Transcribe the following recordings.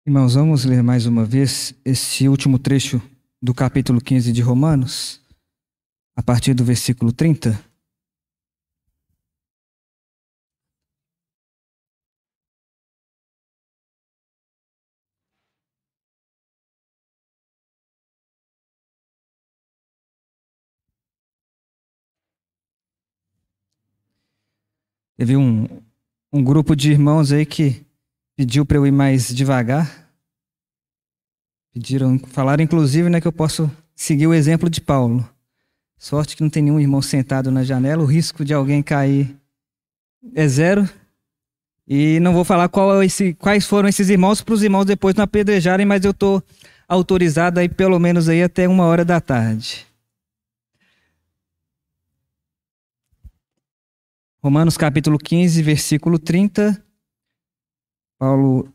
Irmãos, vamos ler mais uma vez este último trecho do capítulo 15 de Romanos, a partir do versículo 30. Teve um grupo de irmãos aí que pediu para eu ir mais devagar. Falaram inclusive, né, que eu posso seguir o exemplo de Paulo. Sorte que não tem nenhum irmão sentado na janela, o risco de alguém cair é zero. E não vou falar quais foram esses irmãos para os irmãos depois não apedrejarem, mas eu estou autorizado aí pelo menos aí até 13h. Romanos capítulo 15, versículo 30. Paulo,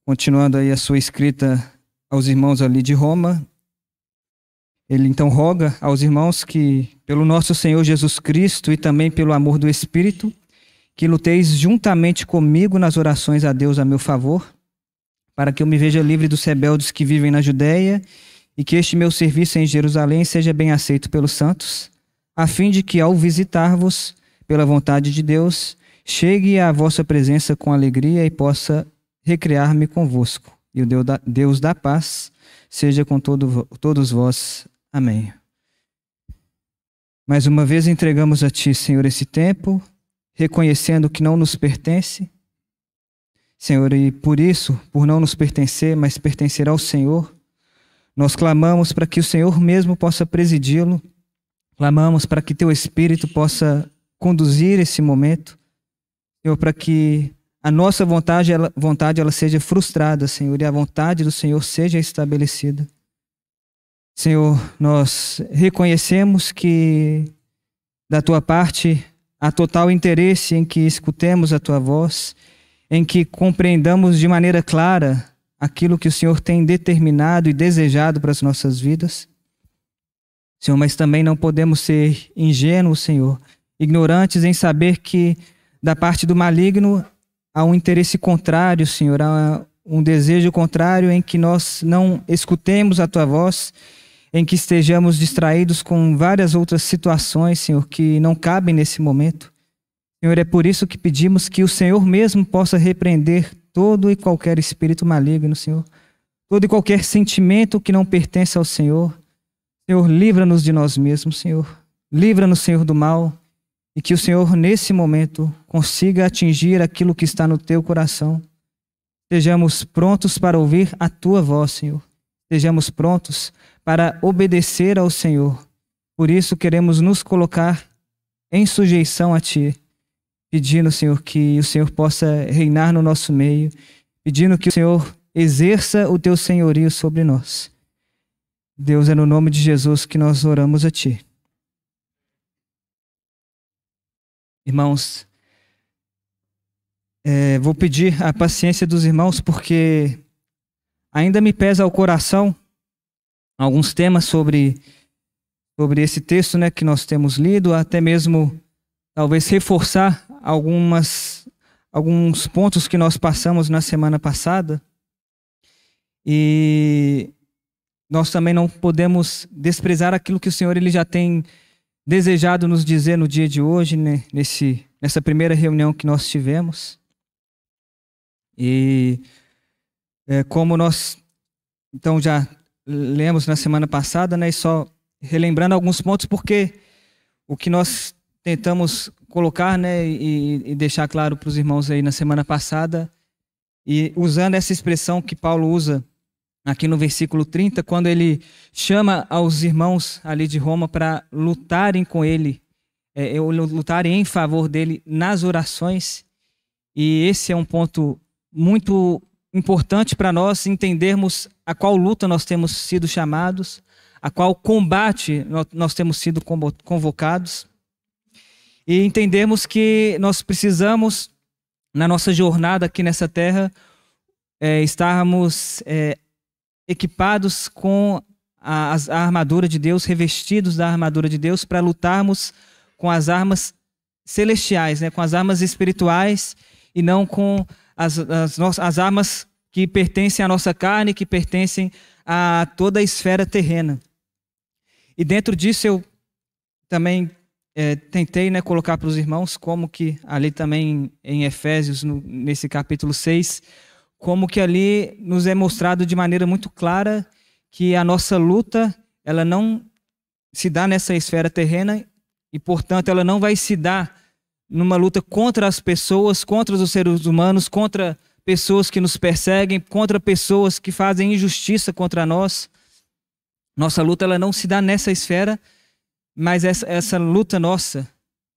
continuando aí a sua escrita aos irmãos ali de Roma, ele então roga aos irmãos que, pelo nosso Senhor Jesus Cristo e também pelo amor do Espírito, que luteis juntamente comigo nas orações a Deus a meu favor, para que eu me veja livre dos rebeldes que vivem na Judéia e que este meu serviço em Jerusalém seja bem aceito pelos santos, a fim de que, ao visitar-vos, pela vontade de Deus, chegue à vossa presença com alegria e possa recrear-me convosco. E o Deus da paz seja com todos vós. Amém. Mais uma vez entregamos a Ti, Senhor, esse tempo, reconhecendo que não nos pertence, Senhor, e por isso, por não nos pertencer, mas pertencer ao Senhor, nós clamamos para que o Senhor mesmo possa presidi-lo, clamamos para que Teu Espírito possa conduzir esse momento, Senhor, para que a nossa vontade ela seja frustrada, Senhor, e a vontade do Senhor seja estabelecida. Senhor, nós reconhecemos que da Tua parte há total interesse em que escutemos a Tua voz, em que compreendamos de maneira clara aquilo que o Senhor tem determinado e desejado para as nossas vidas. Senhor, mas também não podemos ser ingênuos, Senhor, ignorantes em saber que da parte do maligno há um interesse contrário, Senhor, há um desejo contrário em que nós não escutemos a Tua voz, em que estejamos distraídos com várias outras situações, Senhor, que não cabem nesse momento. Senhor, é por isso que pedimos que o Senhor mesmo possa repreender todo e qualquer espírito maligno, Senhor. Todo e qualquer sentimento que não pertence ao Senhor. Senhor, livra-nos de nós mesmos, Senhor. Livra-nos, Senhor, do mal. E que o Senhor, nesse momento, consiga atingir aquilo que está no Teu coração. Sejamos prontos para ouvir a Tua voz, Senhor. Sejamos prontos para obedecer ao Senhor. Por isso queremos nos colocar em sujeição a Ti, pedindo, Senhor, que o Senhor possa reinar no nosso meio, pedindo que o Senhor exerça o Teu senhorio sobre nós. Deus, é no nome de Jesus que nós oramos a Ti. Irmãos, vou pedir a paciência dos irmãos, porque ainda me pesa ao coração alguns temas sobre esse texto, né, que nós temos lido, até mesmo talvez reforçar alguns pontos que nós passamos na semana passada. E nós também não podemos desprezar aquilo que o Senhor ele já tem desejado nos dizer no dia de hoje, né, nessa primeira reunião que nós tivemos. E como nós então já lemos na semana passada, né, e só relembrando alguns pontos, porque o que nós tentamos colocar, né, e deixar claro para os irmãos aí na semana passada, e usando essa expressão que Paulo usa aqui no versículo 30, quando ele chama aos irmãos ali de Roma para lutarem com ele, lutarem em favor dele nas orações. E esse é um ponto muito importante para nós entendermos a qual luta nós temos sido chamados, a qual combate nós temos sido convocados, e entendermos que nós precisamos, na nossa jornada aqui nessa terra, estarmos equipados com a armadura de Deus, revestidos da armadura de Deus, para lutarmos com as armas celestiais, né, com as armas espirituais, e não com as armas que pertencem à nossa carne, que pertencem a toda a esfera terrena. E dentro disso eu também tentei, né, colocar para os irmãos como que ali também em Efésios, nesse capítulo 6, como que ali nos é mostrado de maneira muito clara que a nossa luta, ela não se dá nessa esfera terrena e, portanto, ela não vai se dar numa luta contra as pessoas, contra os seres humanos, contra pessoas que nos perseguem, contra pessoas que fazem injustiça contra nós. Nossa luta, ela não se dá nessa esfera, mas essa luta nossa,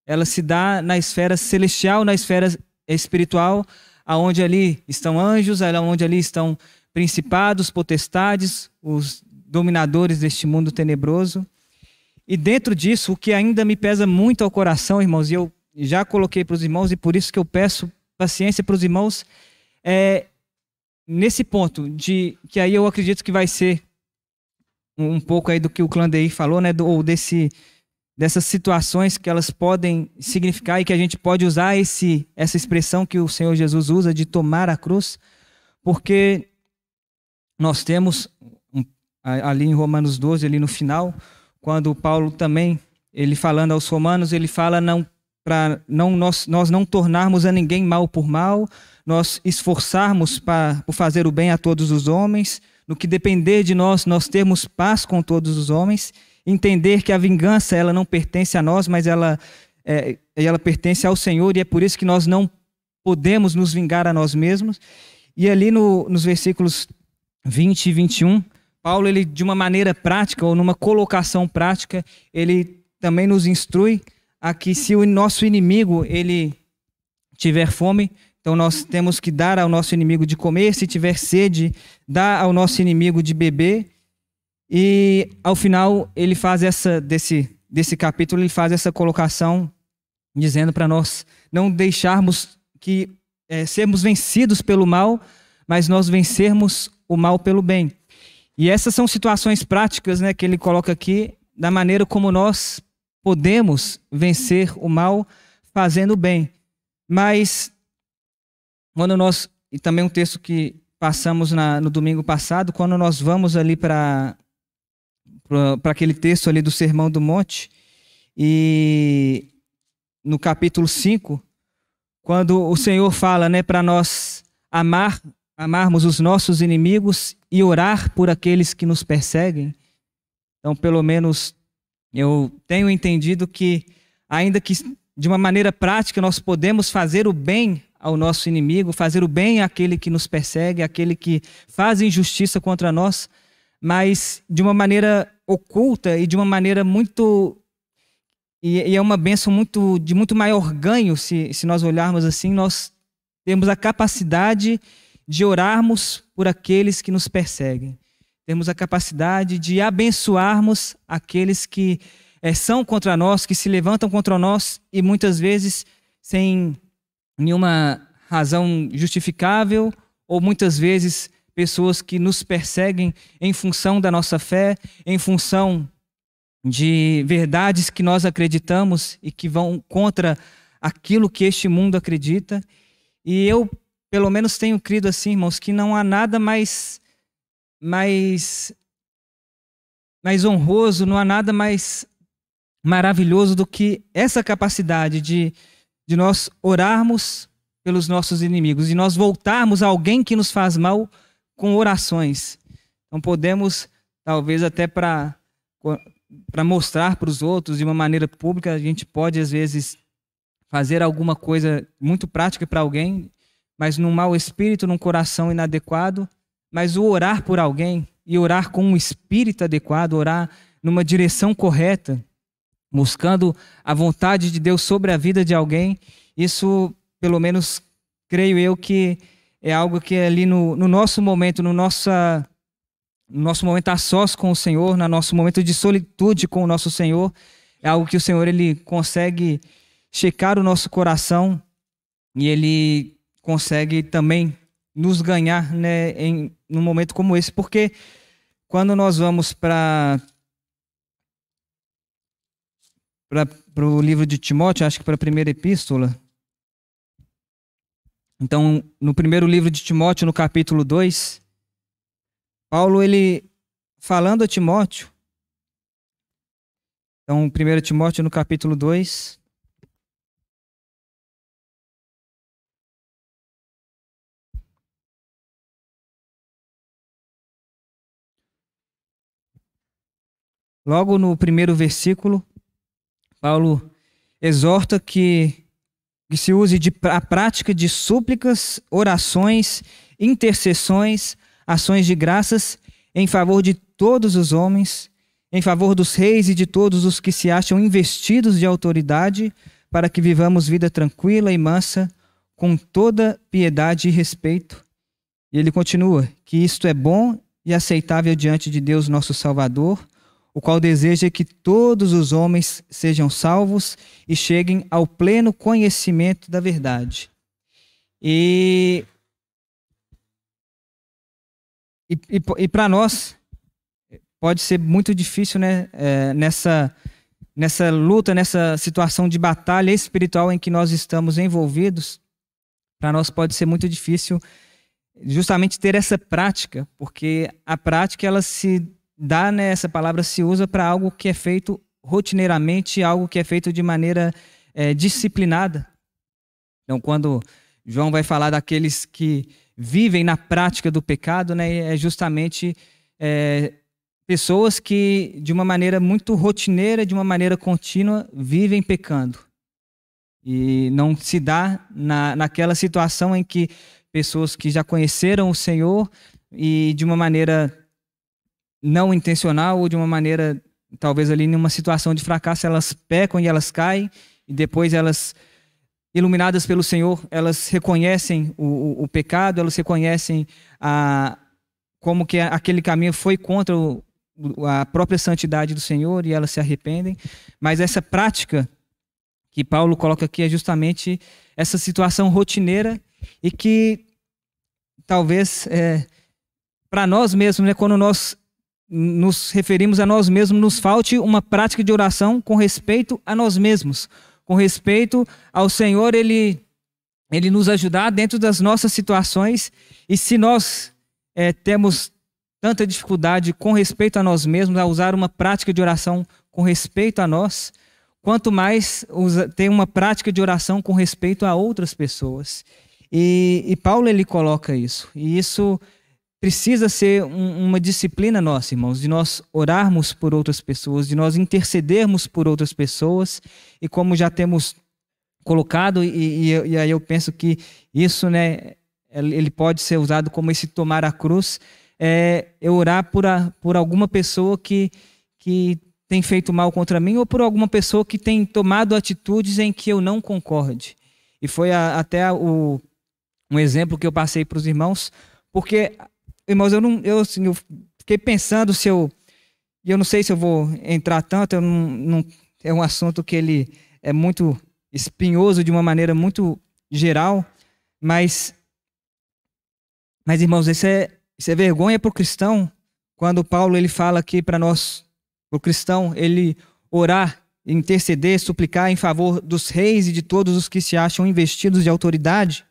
ela se dá na esfera celestial, na esfera espiritual, aonde ali estão anjos, aonde ali estão principados, potestades, os dominadores deste mundo tenebroso. E dentro disso, o que ainda me pesa muito ao coração, irmãos, e eu já coloquei para os irmãos, e por isso que eu peço paciência para os irmãos, é nesse ponto, de que aí eu acredito que vai ser um pouco aí do que o Clandeir falou, né, ou dessas situações que elas podem significar e que a gente pode usar essa expressão que o Senhor Jesus usa de tomar a cruz, porque nós temos ali em Romanos 12, ali no final, quando Paulo também, ele falando aos romanos, ele fala para nós não tornarmos a ninguém mal por mal, nós esforçarmos por fazer o bem a todos os homens, no que depender de nós, nós termos paz com todos os homens, entender que a vingança ela não pertence a nós, mas ela pertence ao Senhor, e é por isso que nós não podemos nos vingar a nós mesmos. E ali nos versículos 20 e 21, Paulo, ele, de uma maneira prática, ou numa colocação prática, ele também nos instrui a que se o nosso inimigo ele tiver fome, então nós temos que dar ao nosso inimigo de comer, se tiver sede, dar ao nosso inimigo de beber. E ao final ele faz desse capítulo, ele faz essa colocação dizendo para nós não deixarmos que sermos vencidos pelo mal, mas nós vencermos o mal pelo bem. E essas são situações práticas, né, que ele coloca aqui, da maneira como nós podemos vencer o mal fazendo o bem. Mas quando e também um texto que passamos no domingo passado, quando nós vamos ali para aquele texto ali do Sermão do Monte, e no capítulo 5, quando o Senhor fala, né, para nós amarmos os nossos inimigos e orar por aqueles que nos perseguem. Então, pelo menos, eu tenho entendido que, ainda que de uma maneira prática, nós podemos fazer o bem ao nosso inimigo, fazer o bem àquele que nos persegue, àquele que faz injustiça contra nós, mas de uma maneira oculta e de uma maneira muito... E é uma bênção de muito maior ganho, se nós olharmos assim, nós temos a capacidade de orarmos por aqueles que nos perseguem. Temos a capacidade de abençoarmos aqueles que são contra nós, que se levantam contra nós e muitas vezes sem nenhuma razão justificável, ou muitas vezes pessoas que nos perseguem em função da nossa fé, em função de verdades que nós acreditamos e que vão contra aquilo que este mundo acredita. E eu, pelo menos, tenho crido assim, irmãos, que não há nada mais honroso, não há nada mais maravilhoso do que essa capacidade de nós orarmos pelos nossos inimigos, e nós voltarmos a alguém que nos faz mal com orações. Então podemos, talvez até para mostrar para os outros de uma maneira pública, a gente pode às vezes fazer alguma coisa muito prática para alguém, mas num mau espírito, num coração inadequado. Mas o orar por alguém, e orar com um espírito adequado, orar numa direção correta, buscando a vontade de Deus sobre a vida de alguém, isso, pelo menos, creio eu que é algo que ali no nosso momento, no nosso momento a sós com o Senhor, no nosso momento de solitude com o nosso Senhor, é algo que o Senhor ele consegue checar o nosso coração, e ele consegue também nos ganhar, né, num momento como esse, porque quando nós vamos para o livro de Timóteo, acho que para a primeira epístola, Então, no primeiro livro de Timóteo, no capítulo 2, Paulo, ele falando a Timóteo, então, 1 Timóteo, no capítulo 2, logo no primeiro versículo, Paulo exorta que se use a prática de súplicas, orações, intercessões, ações de graças em favor de todos os homens, em favor dos reis e de todos os que se acham investidos de autoridade, para que vivamos vida tranquila e mansa, com toda piedade e respeito. E ele continua, que isto é bom e aceitável diante de Deus nosso Salvador, o qual deseja que todos os homens sejam salvos e cheguem ao pleno conhecimento da verdade. E para nós, pode ser muito difícil, né, nessa luta, nessa situação de batalha espiritual em que nós estamos envolvidos, para nós pode ser muito difícil justamente ter essa prática, porque a prática, ela se dá, né, essa palavra se usa para algo que é feito rotineiramente, algo que é feito de maneira disciplinada. Então, quando João vai falar daqueles que vivem na prática do pecado, né, é justamente pessoas que, de uma maneira muito rotineira, de uma maneira contínua, vivem pecando. E não se dá naquela situação em que pessoas que já conheceram o Senhor e de uma maneira não intencional ou de uma maneira, talvez ali numa situação de fracasso, elas pecam e elas caem, e depois elas, iluminadas pelo Senhor, elas reconhecem o pecado, elas reconhecem como que aquele caminho foi contra a própria santidade do Senhor e elas se arrependem. Mas essa prática que Paulo coloca aqui é justamente essa situação rotineira e que talvez para nós mesmos, né, quando nós nos referimos a nós mesmos, nos falte uma prática de oração com respeito a nós mesmos, com respeito ao Senhor, Ele nos ajudar dentro das nossas situações. E se nós temos tanta dificuldade com respeito a nós mesmos, a usar uma prática de oração com respeito a nós, quanto mais tem uma prática de oração com respeito a outras pessoas. E Paulo, ele coloca isso. E isso precisa ser uma disciplina nossa, irmãos, de nós orarmos por outras pessoas, de nós intercedermos por outras pessoas. E como já temos colocado, e aí eu penso que isso, né, ele pode ser usado como esse tomar a cruz, eu orar por alguma pessoa que tem feito mal contra mim, ou por alguma pessoa que tem tomado atitudes em que eu não concorde. E foi até um exemplo que eu passei para os irmãos, porque, irmãos, eu fiquei pensando eu não sei se eu vou entrar tanto, é um assunto que ele é muito espinhoso de uma maneira muito geral, mas irmãos, isso é vergonha para o cristão, quando Paulo, ele fala aqui para nós, para o cristão, ele orar, interceder, suplicar em favor dos reis e de todos os que se acham investidos de autoridade.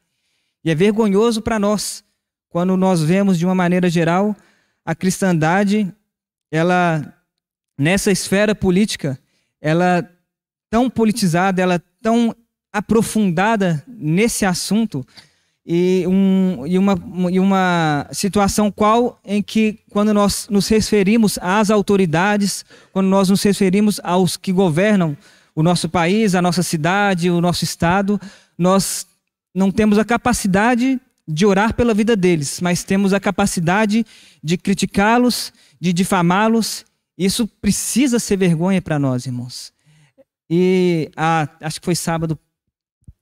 E é vergonhoso para nós, quando nós vemos de uma maneira geral a cristandade, ela, nessa esfera política, ela tão politizada, ela tão aprofundada nesse assunto, e uma situação em que, quando nós nos referimos às autoridades, quando nós nos referimos aos que governam o nosso país, a nossa cidade, o nosso estado, nós não temos a capacidade de orar pela vida deles, mas temos a capacidade de criticá-los, de difamá-los. Isso precisa ser vergonha para nós, irmãos. E acho que foi sábado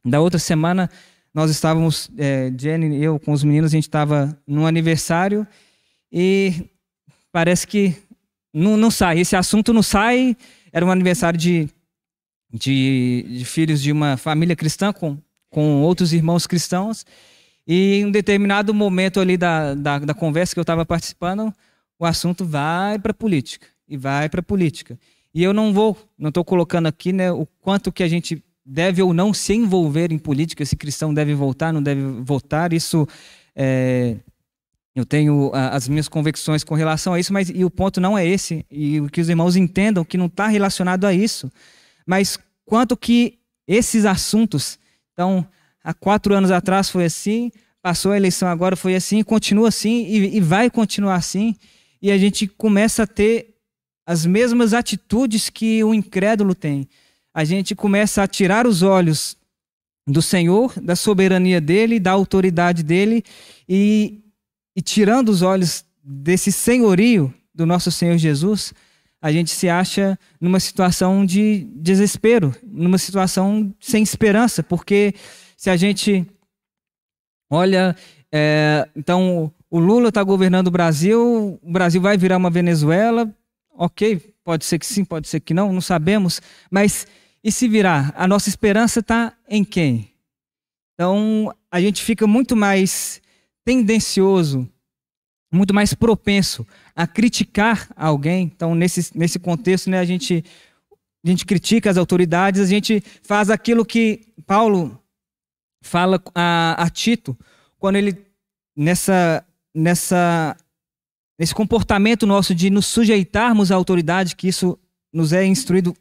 da outra semana, nós estávamos, Jenny e eu, com os meninos, a gente estava num aniversário e parece que não sai, esse assunto não sai. Era um aniversário de filhos de uma família cristã com outros irmãos cristãos, e em um determinado momento ali da conversa que eu estava participando, o assunto vai para a política, e vai para a política. E eu não estou colocando aqui, né, o quanto que a gente deve ou não se envolver em política, se cristão deve votar, não deve votar. Isso, eu tenho as minhas convicções com relação a isso, mas e o ponto não é esse, e que os irmãos entendam que não está relacionado a isso, mas quanto que esses assuntos, então, há 4 anos atrás foi assim, passou a eleição agora foi assim, continua assim e vai continuar assim, e a gente começa a ter as mesmas atitudes que o incrédulo tem. A gente começa a tirar os olhos do Senhor, da soberania dele, da autoridade dele, e tirando os olhos desse senhorio do nosso Senhor Jesus, a gente se acha numa situação de desespero, numa situação sem esperança, porque se a gente olha, então o Lula está governando o Brasil vai virar uma Venezuela, ok, pode ser que sim, pode ser que não sabemos, mas e se virar? A nossa esperança está em quem? Então a gente fica muito mais tendencioso, muito mais propenso a criticar alguém. Então, nesse contexto, né, a gente critica as autoridades, a gente faz aquilo que Paulo fala a Tito, quando ele, nesse comportamento nosso de nos sujeitarmos à autoridade, que isso nos é instruído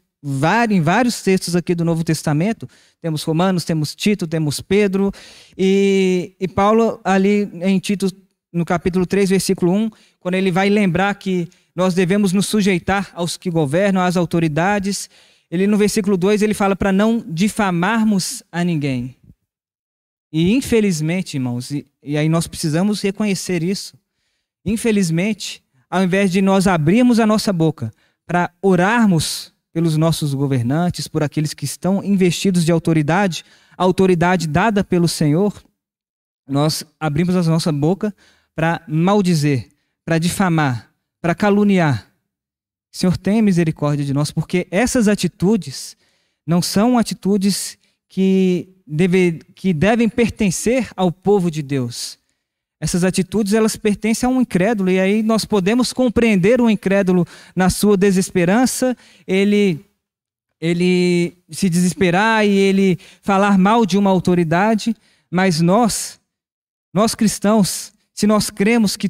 em vários textos aqui do Novo Testamento. Temos Romanos, temos Tito, temos Pedro, e Paulo ali em Tito, no capítulo 3, versículo 1, quando ele vai lembrar que nós devemos nos sujeitar aos que governam, às autoridades, ele no versículo 2 ele fala para não difamarmos a ninguém. E infelizmente, irmãos, e aí nós precisamos reconhecer isso, infelizmente, ao invés de nós abrirmos a nossa boca para orarmos pelos nossos governantes, por aqueles que estão investidos de autoridade, a autoridade dada pelo Senhor, nós abrimos a nossa boca para maldizer, para difamar, para caluniar. Senhor, tenha misericórdia de nós, porque essas atitudes não são atitudes que devem pertencer ao povo de Deus. Essas atitudes, elas pertencem a um incrédulo, e aí nós podemos compreender o incrédulo na sua desesperança, ele se desesperar e ele falar mal de uma autoridade, mas nós cristãos, se nós cremos que,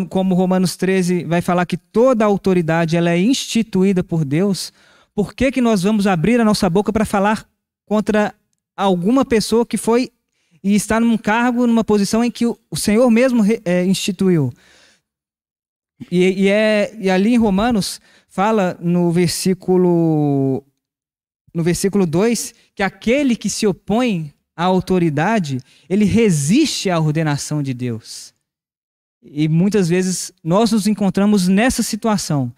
como Romanos 13 vai falar que toda a autoridade ela é instituída por Deus, por que nós vamos abrir a nossa boca para falar contra alguma pessoa que foi e está num cargo, numa posição em que o Senhor mesmo instituiu? E ali em Romanos fala no versículo 2 que aquele que se opõe à autoridade, ele resiste à ordenação de Deus. E muitas vezes nós nos encontramos nessa situação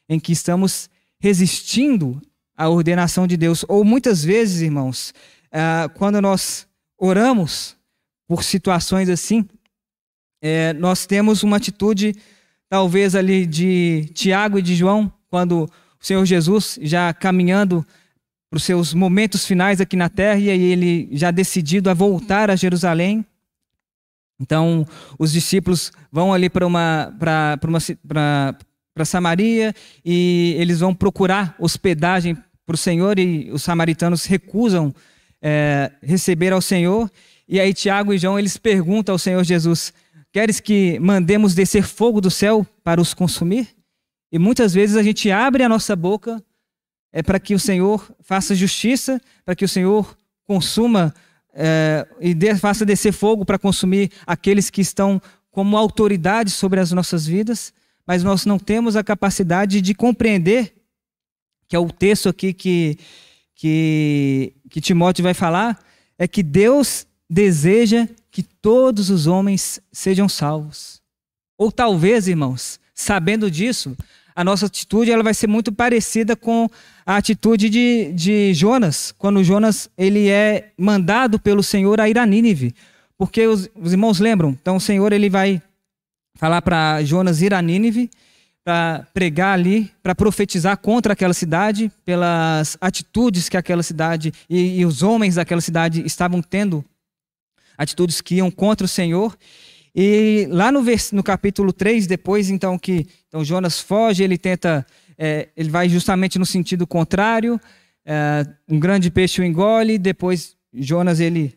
em que estamos resistindo à ordenação de Deus. Ou muitas vezes, irmãos, quando nós oramos por situações assim, nós temos uma atitude talvez ali de Tiago e de João, quando o Senhor Jesus já caminhando para os seus momentos finais aqui na terra, e aí ele já decidido a voltar a Jerusalém. Então, os discípulos vão ali para Samaria, e eles vão procurar hospedagem para o Senhor, e os samaritanos recusam receber ao Senhor. E aí Tiago e João, eles perguntam ao Senhor Jesus: queres que mandemos descer fogo do céu para os consumir? E muitas vezes a gente abre a nossa boca para que o Senhor faça justiça, para que o Senhor consuma faça descer fogo para consumir aqueles que estão como autoridade sobre as nossas vidas, mas nós não temos a capacidade de compreender, que é o texto aqui que Timóteo vai falar, é que Deus deseja que todos os homens sejam salvos. Ou talvez, irmãos, sabendo disso, a nossa atitude ela vai ser muito parecida com a atitude de Jonas, quando Jonas ele é mandado pelo Senhor a ir a Nínive. Porque os irmãos lembram, então o Senhor ele vai falar para Jonas ir a Nínive, para pregar ali, para profetizar contra aquela cidade, pelas atitudes que aquela cidade e os homens daquela cidade estavam tendo, atitudes que iam contra o Senhor. E lá no capítulo 3, depois então Jonas foge, ele vai justamente no sentido contrário, um grande peixe o engole, depois Jonas ele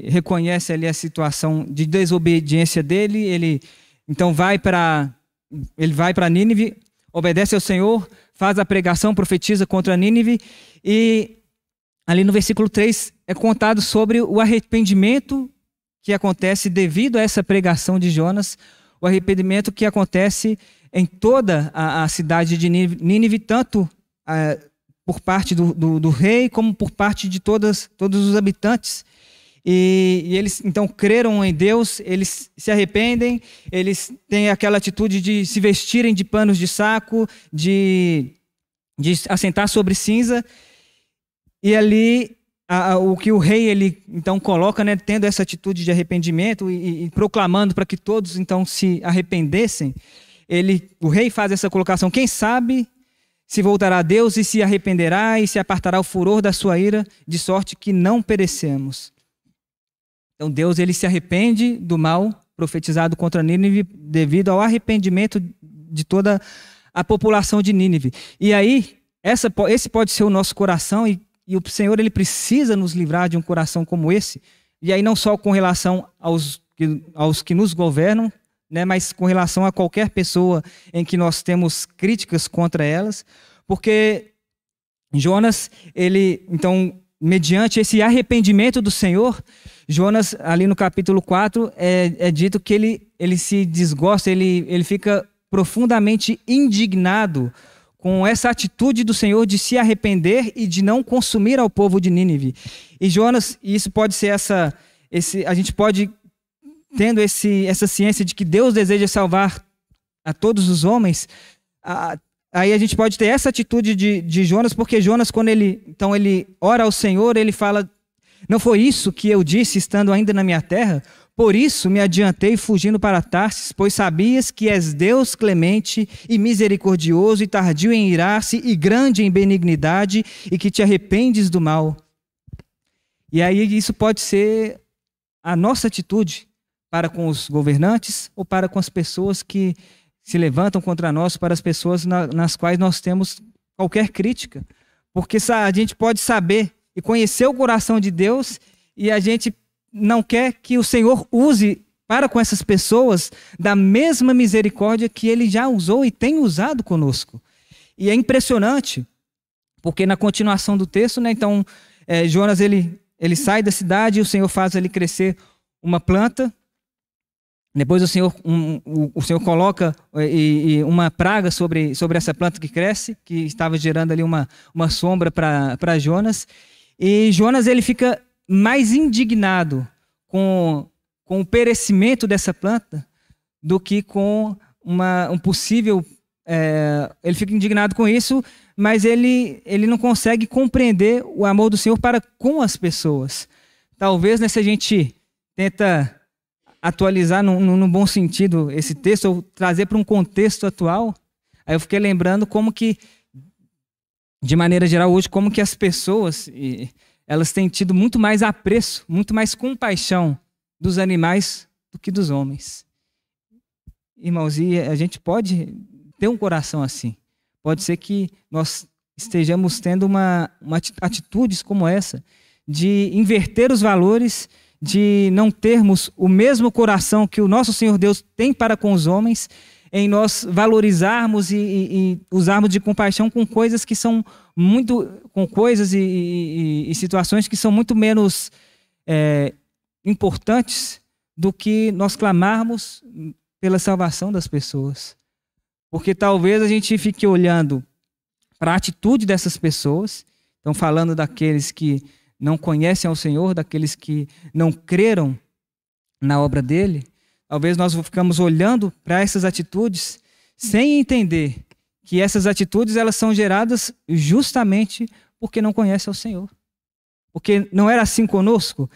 reconhece ali a situação de desobediência dele, ele vai para Nínive, obedece ao Senhor, faz a pregação, profetiza contra Nínive, e ali no versículo 3 é contado sobre o arrependimento que acontece devido a essa pregação de Jonas, o arrependimento que acontece em toda a cidade de Nínive, tanto por parte do rei, como por parte de todos os habitantes. E eles então creram em Deus, eles se arrependem, eles têm aquela atitude de se vestirem de panos de saco, de assentar sobre cinza. E ali, o que o rei ele então coloca, né, tendo essa atitude de arrependimento e proclamando para que todos então se arrependessem, o rei faz essa colocação: quem sabe se voltará a Deus e se arrependerá e se apartará o furor da sua ira, de sorte que não perecemos. Então Deus ele se arrepende do mal profetizado contra Nínive devido ao arrependimento de toda a população de Nínive. E aí, esse pode ser o nosso coração, e o Senhor ele precisa nos livrar de um coração como esse. E aí não só com relação aos que nos governam, né, mas com relação a qualquer pessoa em que nós temos críticas contra elas, porque Jonas, então, mediante esse arrependimento do Senhor, Jonas, ali no capítulo 4, é dito que ele se desgosta, ele fica profundamente indignado com essa atitude do Senhor de se arrepender e de não consumir ao povo de Nínive. E Jonas, isso pode ser a gente pode, tendo essa ciência de que Deus deseja salvar a todos os homens, aí a gente pode ter essa atitude de Jonas, porque Jonas, quando ele ora ao Senhor, ele fala: não foi isso que eu disse estando ainda na minha terra? Por isso me adiantei fugindo para Tarsis, pois sabias que és Deus clemente e misericordioso e tardio em irar-se e grande em benignidade e que te arrependes do mal. E aí isso pode ser a nossa atitude para com os governantes ou para com as pessoas que se levantam contra nós, para as pessoas nas quais nós temos qualquer crítica. Porque a gente pode saber e conhecer o coração de Deus, e a gente não quer que o Senhor use para com essas pessoas da mesma misericórdia que Ele já usou e tem usado conosco. E é impressionante, porque na continuação do texto, né, então, Jonas ele sai da cidade, e o Senhor faz ali crescer uma planta. Depois o Senhor coloca uma praga sobre essa planta que cresce, que estava gerando ali uma sombra para Jonas. E Jonas ele fica mais indignado com o perecimento dessa planta do que com um possível... ele fica indignado com isso, mas ele não consegue compreender o amor do Senhor para com as pessoas. Talvez, né, se a gente tenta atualizar no bom sentido esse texto, ou trazer para um contexto atual, aí eu fiquei lembrando como que, de maneira geral hoje, como que as pessoas, elas têm tido muito mais apreço, muito mais compaixão dos animais do que dos homens. Irmãos, e a gente pode ter um coração assim. Pode ser que nós estejamos tendo atitudes como essa, de inverter os valores, de não termos o mesmo coração que o nosso Senhor Deus tem para com os homens, em nós valorizarmos e usarmos de compaixão com coisas que são com coisas e situações que são muito menos importantes do que nós clamarmos pela salvação das pessoas. Porque talvez a gente fique olhando para a atitude dessas pessoas, estão falando daqueles que não conhecem ao Senhor, daqueles que não creram na obra dele. Talvez nós ficamos olhando para essas atitudes sem entender que essas atitudes elas são geradas justamente porque não conhecem ao Senhor. Porque não era assim conosco.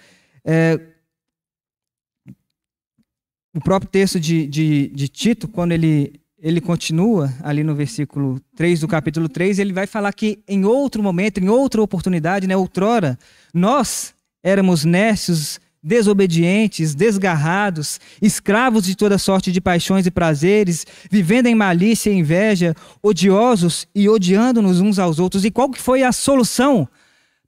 O próprio texto de Tito, quando ele continua ali no versículo 3 do capítulo 3, ele vai falar que em outro momento, em outra oportunidade, né, outrora, nós éramos necios, desobedientes, desgarrados, escravos de toda sorte de paixões e prazeres, vivendo em malícia e inveja, odiosos e odiando-nos uns aos outros. E qual que foi a solução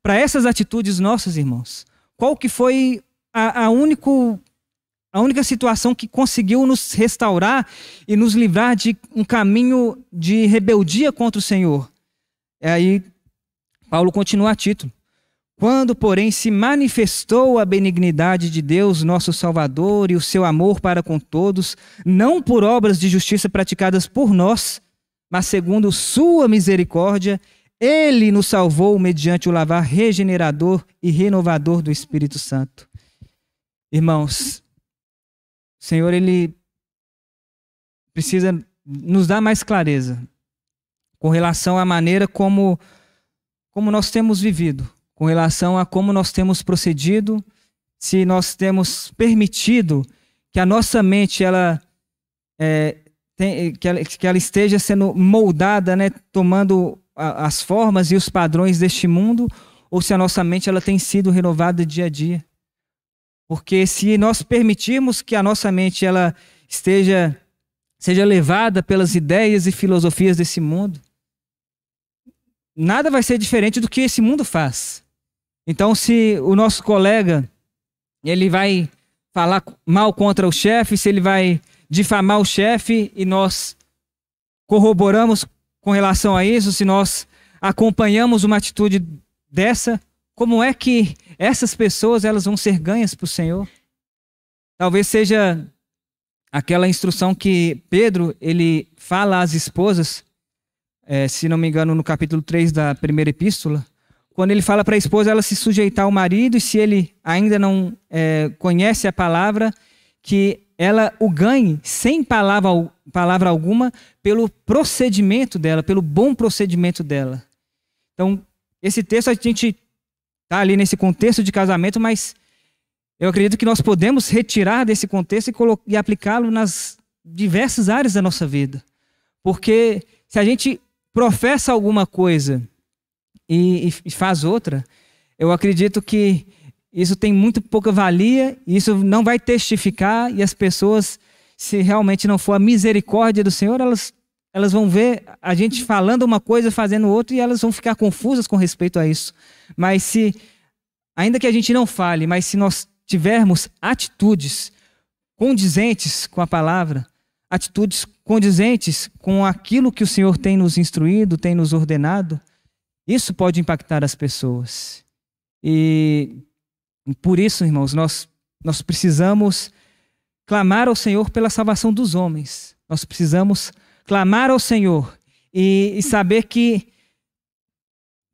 para essas atitudes nossas, irmãos? Qual que foi a única situação que conseguiu nos restaurar e nos livrar de um caminho de rebeldia contra o Senhor? Aí Paulo continua a título. Quando, porém, se manifestou a benignidade de Deus, nosso Salvador, e o seu amor para com todos, não por obras de justiça praticadas por nós, mas segundo sua misericórdia, ele nos salvou mediante o lavar regenerador e renovador do Espírito Santo. Irmãos, o Senhor, ele precisa nos dar mais clareza com relação à maneira como nós temos vivido, com relação a como nós temos procedido, se nós temos permitido que a nossa mente que ela esteja sendo moldada, né, tomando as formas e os padrões deste mundo, ou se a nossa mente ela tem sido renovada dia a dia. Porque se nós permitirmos que a nossa mente ela seja levada pelas ideias e filosofias desse mundo, nada vai ser diferente do que esse mundo faz. Então, se o nosso colega ele vai falar mal contra o chefe, se ele vai difamar o chefe e nós corroboramos com relação a isso, se nós acompanhamos uma atitude dessa, como é que essas pessoas elas vão ser ganhas para o Senhor? Talvez seja aquela instrução que Pedro ele fala às esposas, se não me engano, no capítulo 3 da primeira epístola, quando ele fala para a esposa ela se sujeitar ao marido, e se ele ainda não conhece a palavra, que ela o ganhe sem palavra alguma pelo procedimento dela, pelo bom procedimento dela. Então, esse texto a gente está ali nesse contexto de casamento, mas eu acredito que nós podemos retirar desse contexto e aplicá-lo nas diversas áreas da nossa vida. Porque se a gente professa alguma coisa e faz outra, eu acredito que isso tem muito pouca valia, e isso não vai testificar, e as pessoas, se realmente não for a misericórdia do Senhor, elas vão ver a gente falando uma coisa, fazendo outra, e elas vão ficar confusas com respeito a isso. Mas ainda que a gente não fale, mas se nós tivermos atitudes condizentes com a palavra, atitudes condizentes com aquilo que o Senhor tem nos instruído, tem nos ordenado, isso pode impactar as pessoas. E por isso, irmãos, nós precisamos clamar ao Senhor pela salvação dos homens. Nós precisamos clamar ao Senhor e saber que,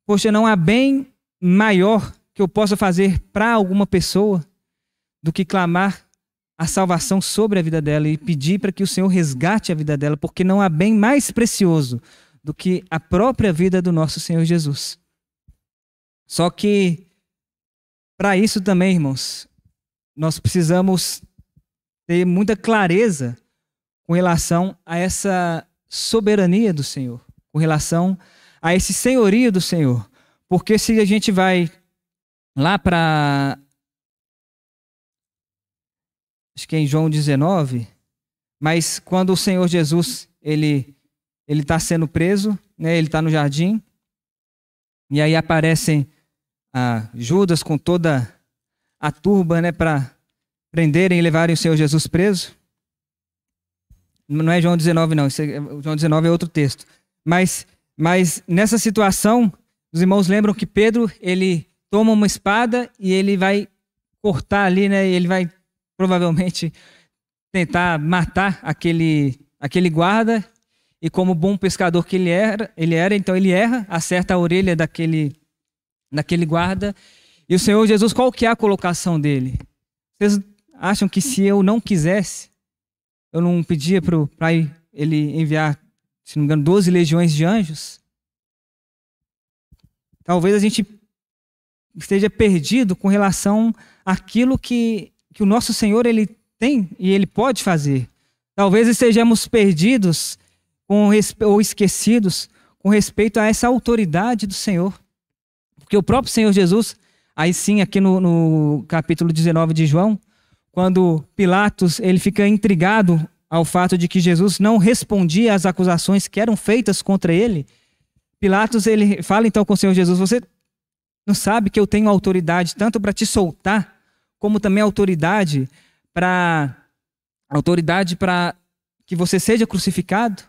poxa, não há bem maior que eu possa fazer para alguma pessoa do que clamar a salvação sobre a vida dela e pedir para que o Senhor resgate a vida dela, porque não há bem mais precioso do que a própria vida do nosso Senhor Jesus. Só que, para isso também, irmãos, nós precisamos ter muita clareza com relação a essa soberania do Senhor, com relação a esse senhorio do Senhor. Porque se a gente vai lá para, acho que é em João 19, mas quando o Senhor Jesus, ele está sendo preso, né, ele está no jardim, e aí aparecem Judas com toda a turba, né, para prenderem e levarem o Senhor Jesus preso. Não é João 19, não. João 19 é outro texto. Mas nessa situação, os irmãos lembram que Pedro, ele toma uma espada e ele vai cortar ali, né? Ele vai provavelmente tentar matar aquele guarda. E como bom pescador que ele era, então ele erra, acerta a orelha daquele guarda. E o Senhor Jesus, qual que é a colocação dele? Vocês acham que se eu não quisesse, eu não pedia para ele enviar, se não me engano, 12 legiões de anjos? Talvez a gente esteja perdido com relação àquilo que o nosso Senhor ele tem e ele pode fazer. Talvez estejamos perdidos ou esquecidos com respeito a essa autoridade do Senhor. Porque o próprio Senhor Jesus, Aí sim, aqui no capítulo 19 de João, quando Pilatos ele fica intrigado ao fato de que Jesus não respondia às acusações que eram feitas contra ele, Pilatos ele fala então com o Senhor Jesus: você não sabe que eu tenho autoridade tanto para te soltar, como também autoridade para que você seja crucificado?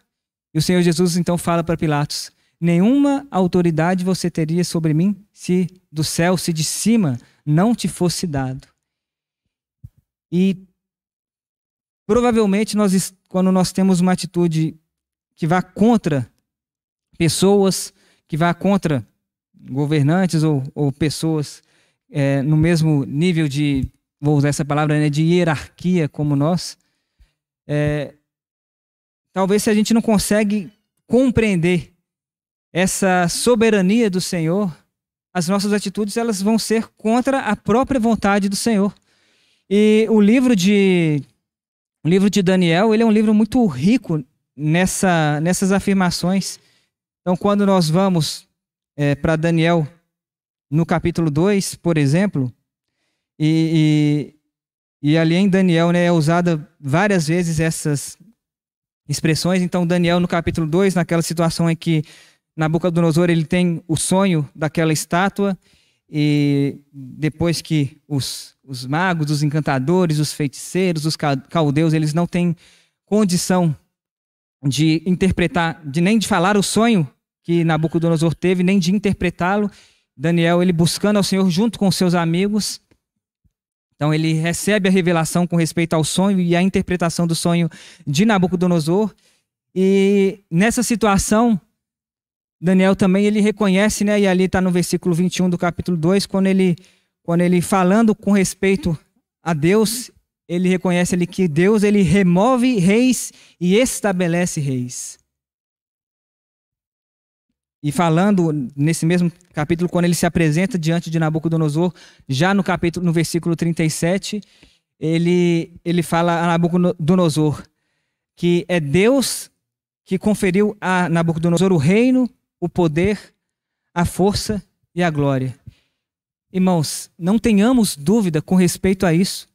E o Senhor Jesus então fala para Pilatos: nenhuma autoridade você teria sobre mim se do céu, se de cima não te fosse dado. E provavelmente quando nós temos uma atitude que vá contra pessoas, que vá contra governantes ou pessoas no mesmo nível de, vou usar essa palavra, né, de hierarquia como nós, talvez se a gente não consegue compreender essa soberania do Senhor, as nossas atitudes elas vão ser contra a própria vontade do Senhor. E o livro de Daniel, ele é um livro muito rico nessas afirmações. Então, quando nós vamos para Daniel, no capítulo 2, por exemplo, e ali em Daniel, né, é usada várias vezes essas expressões. Então, Daniel, no capítulo 2, naquela situação em que Nabucodonosor ele tem o sonho daquela estátua, e depois que os magos, os encantadores, os feiticeiros, os caldeus, eles não têm condição de interpretar, nem de falar o sonho que Nabucodonosor teve, nem de interpretá-lo. Daniel, ele buscando ao Senhor junto com seus amigos, então ele recebe a revelação com respeito ao sonho e a interpretação do sonho de Nabucodonosor. E nessa situação, Daniel também ele reconhece, né, e ali está no versículo 21 do capítulo 2, quando ele falando com respeito a Deus, ele reconhece ali que Deus ele remove reis e estabelece reis. E falando nesse mesmo capítulo, quando ele se apresenta diante de Nabucodonosor, já no versículo 37, ele fala a Nabucodonosor que é Deus que conferiu a Nabucodonosor o reino, o poder, a força e a glória. Irmãos, não tenhamos dúvida com respeito a isso.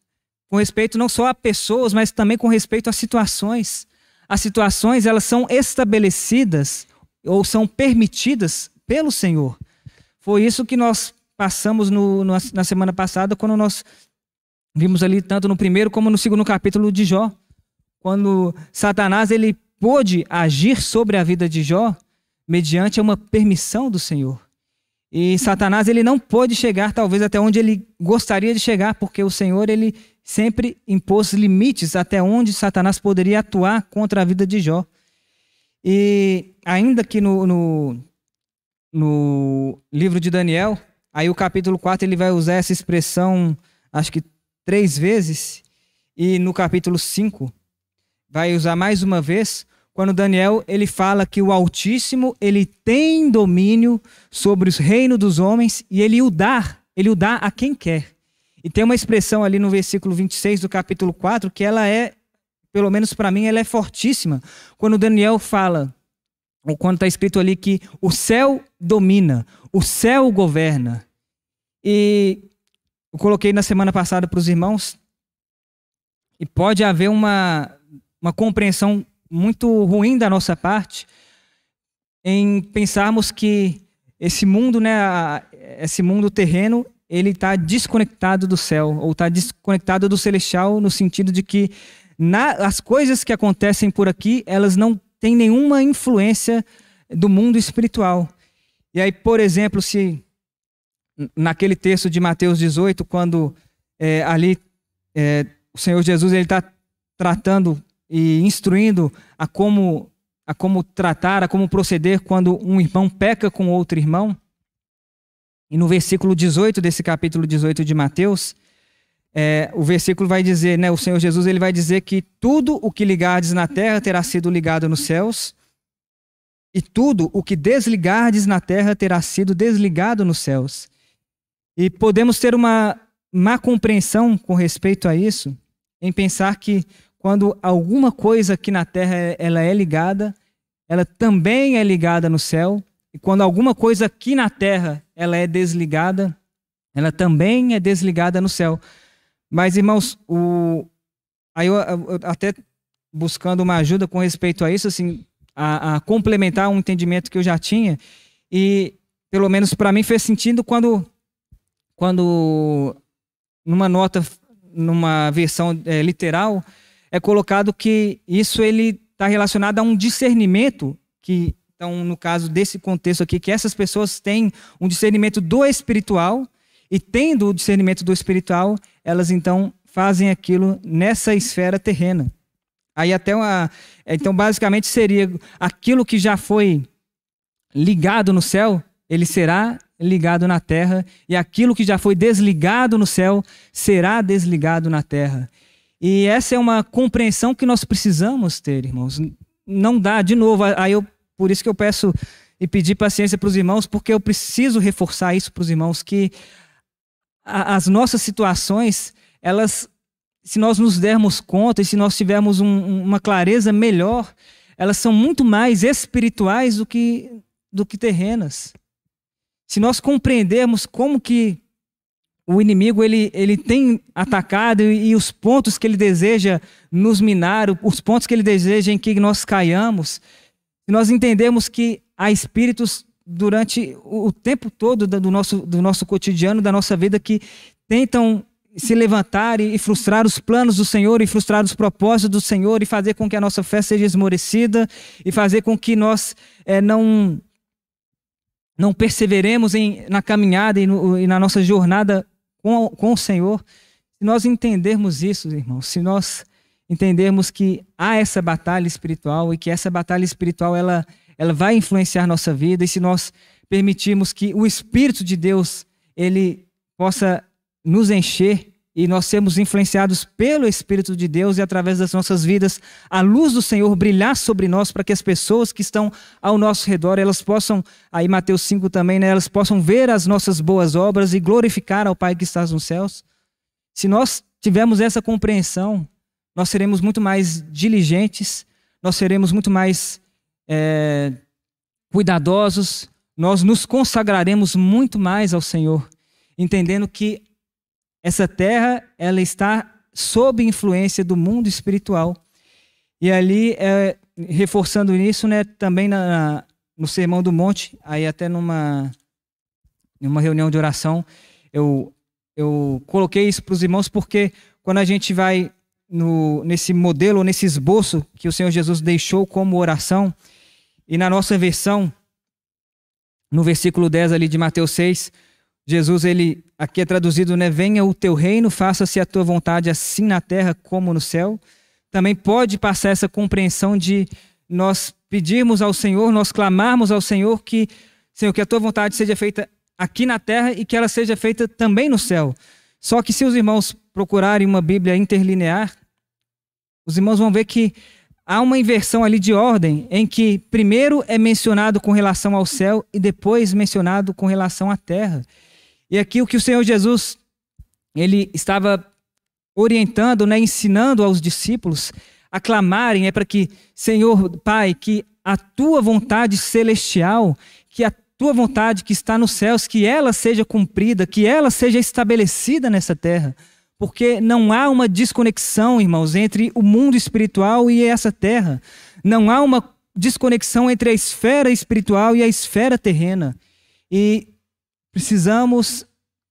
Com respeito não só a pessoas, mas também com respeito a situações. As situações, elas são estabelecidas ou são permitidas pelo Senhor. Foi isso que nós passamos na semana passada, quando nós vimos ali tanto no primeiro como no segundo capítulo de Jó. Quando Satanás ele pôde agir sobre a vida de Jó, mediante uma permissão do Senhor. E Satanás ele não pôde chegar talvez até onde ele gostaria de chegar, porque o Senhor ele sempre impôs limites até onde Satanás poderia atuar contra a vida de Jó. E ainda que no livro de Daniel, aí o capítulo 4 ele vai usar essa expressão acho que 3 vezes, e no capítulo 5 vai usar mais uma vez, quando Daniel ele fala que o Altíssimo ele tem domínio sobre os reinos dos homens e ele o dá a quem quer. E tem uma expressão ali no versículo 26 do capítulo 4 que ela é, pelo menos para mim, ela é fortíssima. Quando Daniel fala, ou quando está escrito ali que o céu domina, o céu governa. E eu coloquei na semana passada para os irmãos, e pode haver uma compreensão muito ruim da nossa parte em pensarmos que esse mundo, né, esse mundo terreno, ele está desconectado do céu, ou está desconectado do celestial, no sentido de que as coisas que acontecem por aqui, elas não têm nenhuma influência do mundo espiritual. E aí, por exemplo, se naquele texto de Mateus 18, quando o Senhor Jesus ele está tratando e instruindo a como tratar, a como proceder quando um irmão peca com outro irmão. E no versículo 18 desse capítulo 18 de Mateus, o versículo vai dizer, né, o Senhor Jesus ele vai dizer que tudo o que ligardes na terra terá sido ligado nos céus, e tudo o que desligardes na terra terá sido desligado nos céus. E podemos ter uma má compreensão com respeito a isso, em pensar que quando alguma coisa aqui na terra ela é ligada, ela também é ligada no céu. E quando alguma coisa aqui na terra ela é desligada, ela também é desligada no céu. Mas, irmãos, aí eu até buscando uma ajuda com respeito a isso, assim, a complementar um entendimento que eu já tinha, e pelo menos para mim fez sentido quando numa nota, numa versão literal, é colocado que isso ele está relacionado a um discernimento que, então, no caso desse contexto aqui, que essas pessoas têm um discernimento do espiritual, e tendo o discernimento do espiritual, elas então fazem aquilo nessa esfera terrena. Aí até então basicamente seria aquilo que já foi ligado no céu, ele será ligado na terra, e aquilo que já foi desligado no céu será desligado na terra. E essa é uma compreensão que nós precisamos ter, irmãos. Não dá, de novo, por isso que eu peço e pedir paciência para os irmãos, porque eu preciso reforçar isso para os irmãos, que as nossas situações, elas, se nós nos dermos conta e se nós tivermos uma clareza melhor, elas são muito mais espirituais do que terrenas. Se nós compreendermos como que o inimigo ele tem atacado e os pontos que ele deseja nos minar, os pontos que ele deseja em que nós caiamos, se nós entendermos que há espíritos durante o tempo todo do nosso cotidiano, da nossa vida, que tentam se levantar e frustrar os planos do Senhor, e frustrar os propósitos do Senhor, e fazer com que a nossa fé seja esmorecida, e fazer com que nós não perseveremos na caminhada e na nossa jornada com o Senhor. Se nós entendermos isso, irmãos, se nós entendermos que há essa batalha espiritual, e que essa batalha espiritual ela vai influenciar nossa vida, e se nós permitirmos que o Espírito de Deus ele possa nos encher, e nós sermos influenciados pelo Espírito de Deus, e através das nossas vidas a luz do Senhor brilhar sobre nós, para que as pessoas que estão ao nosso redor, elas possam, aí Mateus 5 também, né, elas possam ver as nossas boas obras e glorificar ao Pai que está nos céus. Se nós tivermos essa compreensão, nós seremos muito mais diligentes, nós seremos muito mais cuidadosos, nós nos consagraremos muito mais ao Senhor, entendendo que essa terra ela está sob influência do mundo espiritual. E ali, reforçando isso, né, também no Sermão do Monte, aí até numa reunião de oração, eu coloquei isso para os irmãos, porque quando a gente vai nesse modelo, nesse esboço que o Senhor Jesus deixou como oração, e na nossa versão, no versículo 10 ali de Mateus 6, Jesus, aqui é traduzido, né? Venha o teu reino, faça-se a tua vontade, assim na terra como no céu. Também pode passar essa compreensão de nós pedirmos ao Senhor, nós clamarmos ao Senhor que, Senhor, que a tua vontade seja feita aqui na terra e que ela seja feita também no céu. Só que se os irmãos procurarem uma Bíblia interlinear, os irmãos vão ver que há uma inversão ali de ordem, em que primeiro é mencionado com relação ao céu e depois mencionado com relação à terra. E aqui o que o Senhor Jesus ele estava orientando, né, ensinando aos discípulos a clamarem para que, Senhor Pai, que a tua vontade celestial, que a tua vontade que está nos céus, que ela seja cumprida, que ela seja estabelecida nessa terra. Porque não há uma desconexão, irmãos, entre o mundo espiritual e essa terra. Não há uma desconexão entre a esfera espiritual e a esfera terrena. E precisamos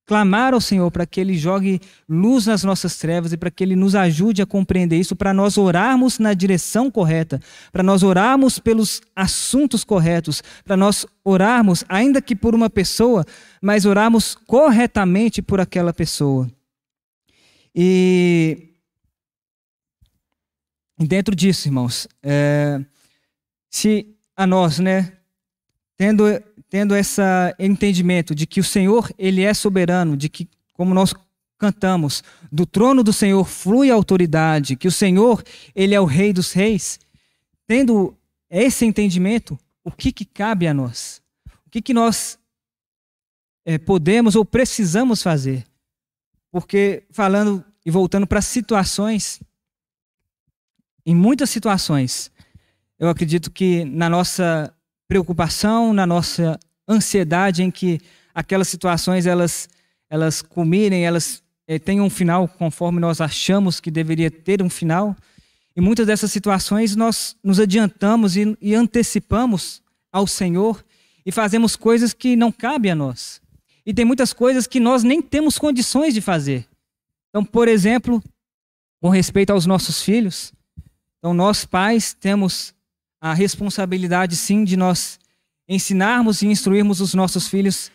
clamar ao Senhor para que Ele jogue luz nas nossas trevas e para que Ele nos ajude a compreender isso, para nós orarmos na direção correta, para nós orarmos pelos assuntos corretos, para nós orarmos, ainda que por uma pessoa, mas orarmos corretamente por aquela pessoa. E dentro disso, irmãos, se a nós, né, tendo esse entendimento de que o Senhor, Ele é soberano, de que, como nós cantamos, do trono do Senhor flui a autoridade, que o Senhor, Ele é o Rei dos Reis, tendo esse entendimento, o que cabe a nós? O que nós podemos ou precisamos fazer? Porque falando e voltando para situações, em muitas situações, eu acredito que na nossa preocupação, na nossa ansiedade em que aquelas situações elas elas culminem, elas tenham um final conforme nós achamos que deveria ter um final. E muitas dessas situações nós nos adiantamos e antecipamos ao Senhor e fazemos coisas que não cabem a nós. E tem muitas coisas que nós nem temos condições de fazer. Então, por exemplo, com respeito aos nossos filhos, então nós pais temos a responsabilidade sim de nós ensinarmos e instruirmos os nossos filhos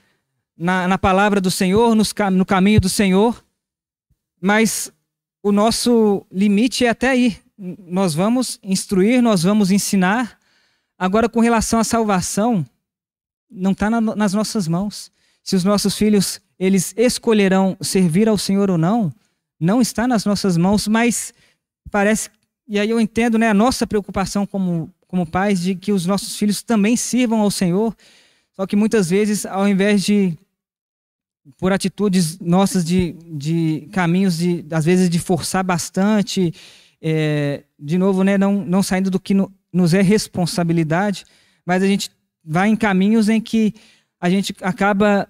na palavra do Senhor, no caminho do Senhor, mas o nosso limite é até aí. Nós vamos instruir, nós vamos ensinar. Agora, com relação à salvação, não está nas nossas mãos. Se os nossos filhos, eles escolherão servir ao Senhor ou não, não está nas nossas mãos, mas parece, e aí eu entendo, né, a nossa preocupação como pais de que os nossos filhos também sirvam ao Senhor, só que muitas vezes, ao invés de, por atitudes nossas de caminhos, às vezes de forçar bastante, de novo, né, não saindo do que nos é responsabilidade, mas a gente vai em caminhos em que a gente acaba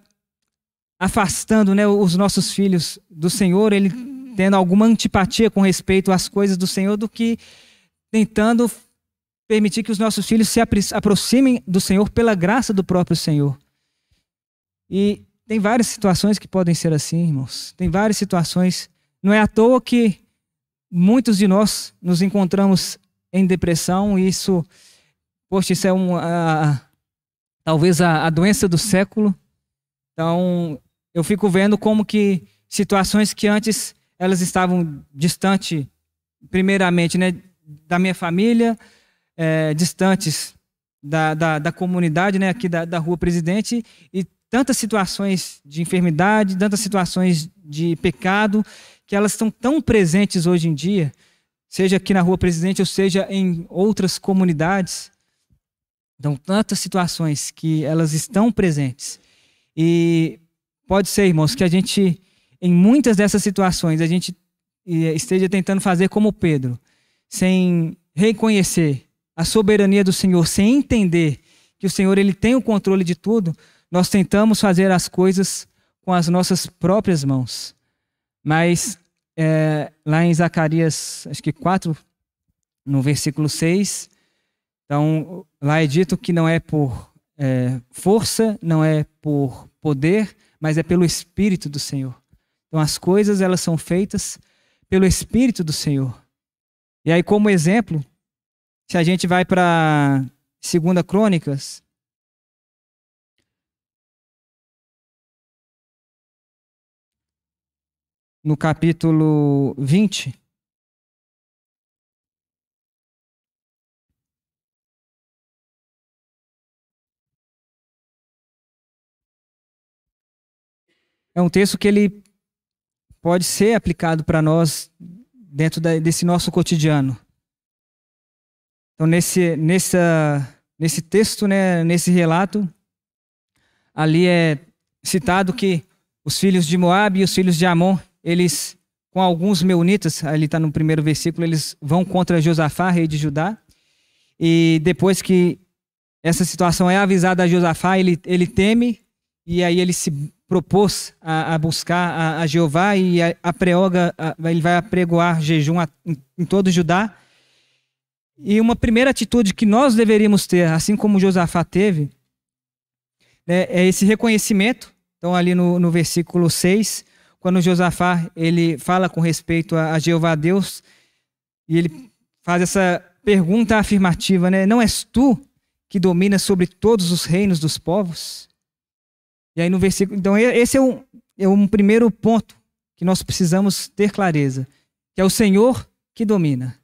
afastando, né, os nossos filhos do Senhor, ele tendo alguma antipatia com respeito às coisas do Senhor, do que tentando permitir que os nossos filhos se aproximem do Senhor pela graça do próprio Senhor. E tem várias situações que podem ser assim, irmãos. Tem várias situações. Não é à toa que muitos de nós nos encontramos em depressão, e isso, poxa, isso é talvez a doença do século. Então, eu fico vendo como que situações que antes elas estavam distante, primeiramente, né, da minha família, distantes da comunidade, né, aqui da Rua Presidente, e tantas situações de enfermidade, tantas situações de pecado, que elas estão tão presentes hoje em dia, seja aqui na Rua Presidente ou seja em outras comunidades. Então, tantas situações que elas estão presentes. E pode ser, irmãos, que a gente, em muitas dessas situações, a gente esteja tentando fazer como Pedro, sem reconhecer a soberania do Senhor, sem entender que o Senhor ele tem o controle de tudo. Nós tentamos fazer as coisas com as nossas próprias mãos. Mas lá em Zacarias, acho que 4, no versículo 6, então lá é dito que não é por força, não é por poder, mas é pelo Espírito do Senhor. Então as coisas elas são feitas pelo Espírito do Senhor. E aí, como exemplo, se a gente vai para 2 Crônicas, no capítulo 20, é um texto que ele pode ser aplicado para nós dentro desse nosso cotidiano. Então, nesse texto, né, nesse relato, ali é citado que os filhos de Moabe e os filhos de Amon, eles, com alguns meunitas, ali está no primeiro versículo, eles vão contra Josafá, rei de Judá, e depois que essa situação é avisada a Josafá, ele teme, e aí ele se propôs a buscar a Jeová, e ele vai apregoar jejum em todo Judá. E uma primeira atitude que nós deveríamos ter, assim como Josafá teve, né, é esse reconhecimento. Então, ali no versículo 6, quando Josafá ele fala com respeito a Jeová Deus, e ele faz essa pergunta afirmativa, né? Não és tu que dominas sobre todos os reinos dos povos? E aí no versículo, então esse é um primeiro ponto que nós precisamos ter clareza, que é o Senhor que domina.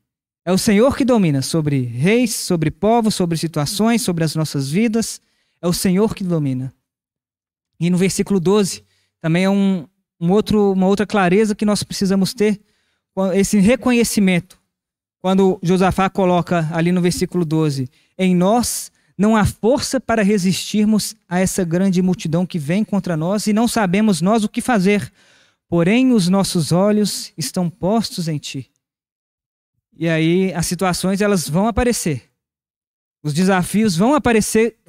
É o Senhor que domina sobre reis, sobre povos, sobre situações, sobre as nossas vidas. É o Senhor que domina. E no versículo 12, também é uma outra clareza que nós precisamos ter, esse reconhecimento. Quando Josafá coloca ali no versículo 12, em nós não há força para resistirmos a essa grande multidão que vem contra nós e não sabemos nós o que fazer, porém os nossos olhos estão postos em ti. E aí as situações elas vão aparecer, os desafios vão aparecer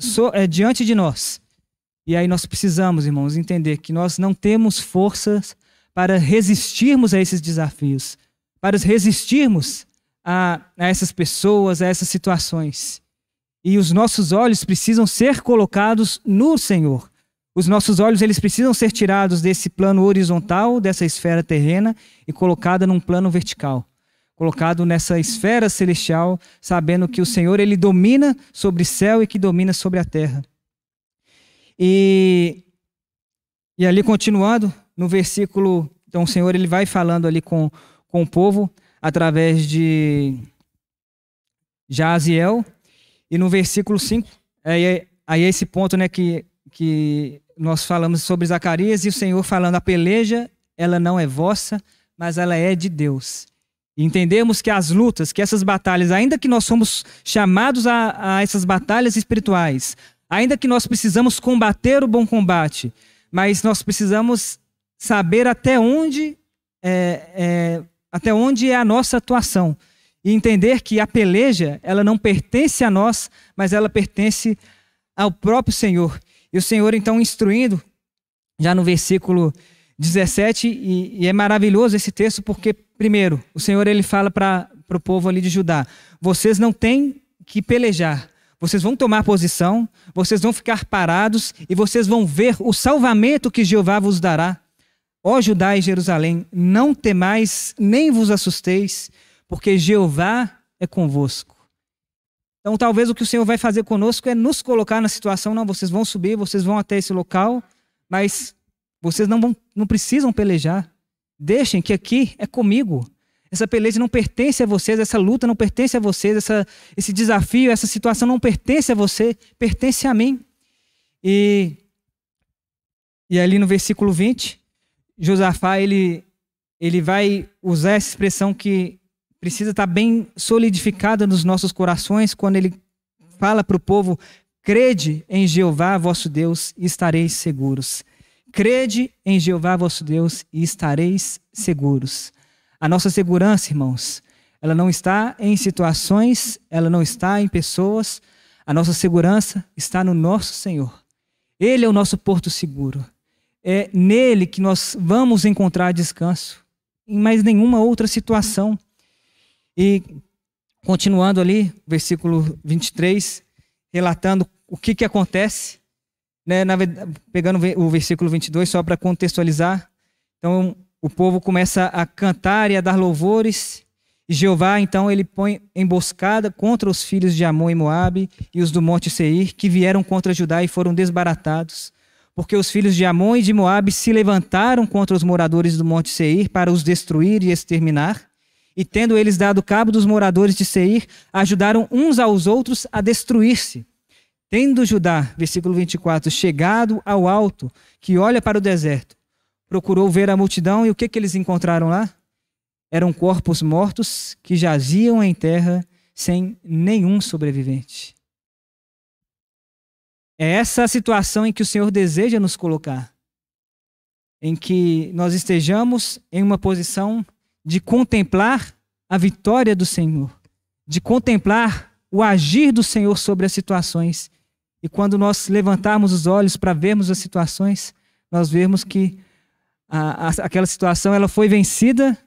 diante de nós. E aí nós precisamos, irmãos, entender que nós não temos forças para resistirmos a esses desafios, para resistirmos a essas pessoas, a essas situações. E os nossos olhos precisam ser colocados no Senhor. Os nossos olhos, eles precisam ser tirados desse plano horizontal, dessa esfera terrena, e colocado num plano vertical. Colocado nessa esfera celestial, sabendo que o Senhor, ele domina sobre o céu e que domina sobre a terra. E ali continuando, no versículo, então o Senhor, ele vai falando ali com o povo, através de Jaziel. E no versículo 5, aí é esse ponto, né, que nós falamos sobre Zacarias, e o Senhor falando: a peleja, ela não é vossa, mas ela é de Deus. E entendemos que as lutas, que essas batalhas, ainda que nós somos chamados a essas batalhas espirituais, ainda que nós precisamos combater o bom combate, mas nós precisamos saber até onde é a nossa atuação. E entender que a peleja, ela não pertence a nós, mas ela pertence ao próprio Senhor. E o Senhor, então, instruindo, já no versículo 17, e é maravilhoso esse texto, porque, primeiro, o Senhor, ele fala para o povo ali de Judá: vocês não têm que pelejar, vocês vão tomar posição, vocês vão ficar parados, e vocês vão ver o salvamento que Jeová vos dará. Ó Judá e Jerusalém, não temais, nem vos assusteis, porque Jeová é convosco. Então, talvez o que o Senhor vai fazer conosco é nos colocar na situação: não, vocês vão subir, vocês vão até esse local, mas vocês não precisam pelejar. Deixem que aqui é comigo. Essa peleja não pertence a vocês, essa luta não pertence a vocês, esse desafio, essa situação não pertence a você, pertence a mim. E ali no versículo 20, Josafá, ele vai usar essa expressão que precisa estar bem solidificada nos nossos corações, quando ele fala para o povo: crede em Jeová vosso Deus e estareis seguros. Crede em Jeová vosso Deus e estareis seguros. A nossa segurança, irmãos, ela não está em situações, ela não está em pessoas. A nossa segurança está no nosso Senhor. Ele é o nosso porto seguro. É nele que nós vamos encontrar descanso, em mais nenhuma outra situação. E continuando ali, versículo 23, relatando o que acontece, né, pegando o versículo 22 só para contextualizar. Então o povo começa a cantar e a dar louvores, e Jeová então ele põe emboscada contra os filhos de Amon e Moabe e os do monte Seir, que vieram contra Judá e foram desbaratados, porque os filhos de Amon e de Moabe se levantaram contra os moradores do monte Seir para os destruir e exterminar. E tendo eles dado cabo dos moradores de Seir, ajudaram uns aos outros a destruir-se. Tendo Judá, versículo 24, chegado ao alto, que olha para o deserto, procurou ver a multidão, e o que eles encontraram lá? Eram corpos mortos que jaziam em terra sem nenhum sobrevivente. É essa a situação em que o Senhor deseja nos colocar, em que nós estejamos em uma posição de contemplar a vitória do Senhor, de contemplar o agir do Senhor sobre as situações. E quando nós levantarmos os olhos para vermos as situações, nós vemos que aquela situação ela foi vencida,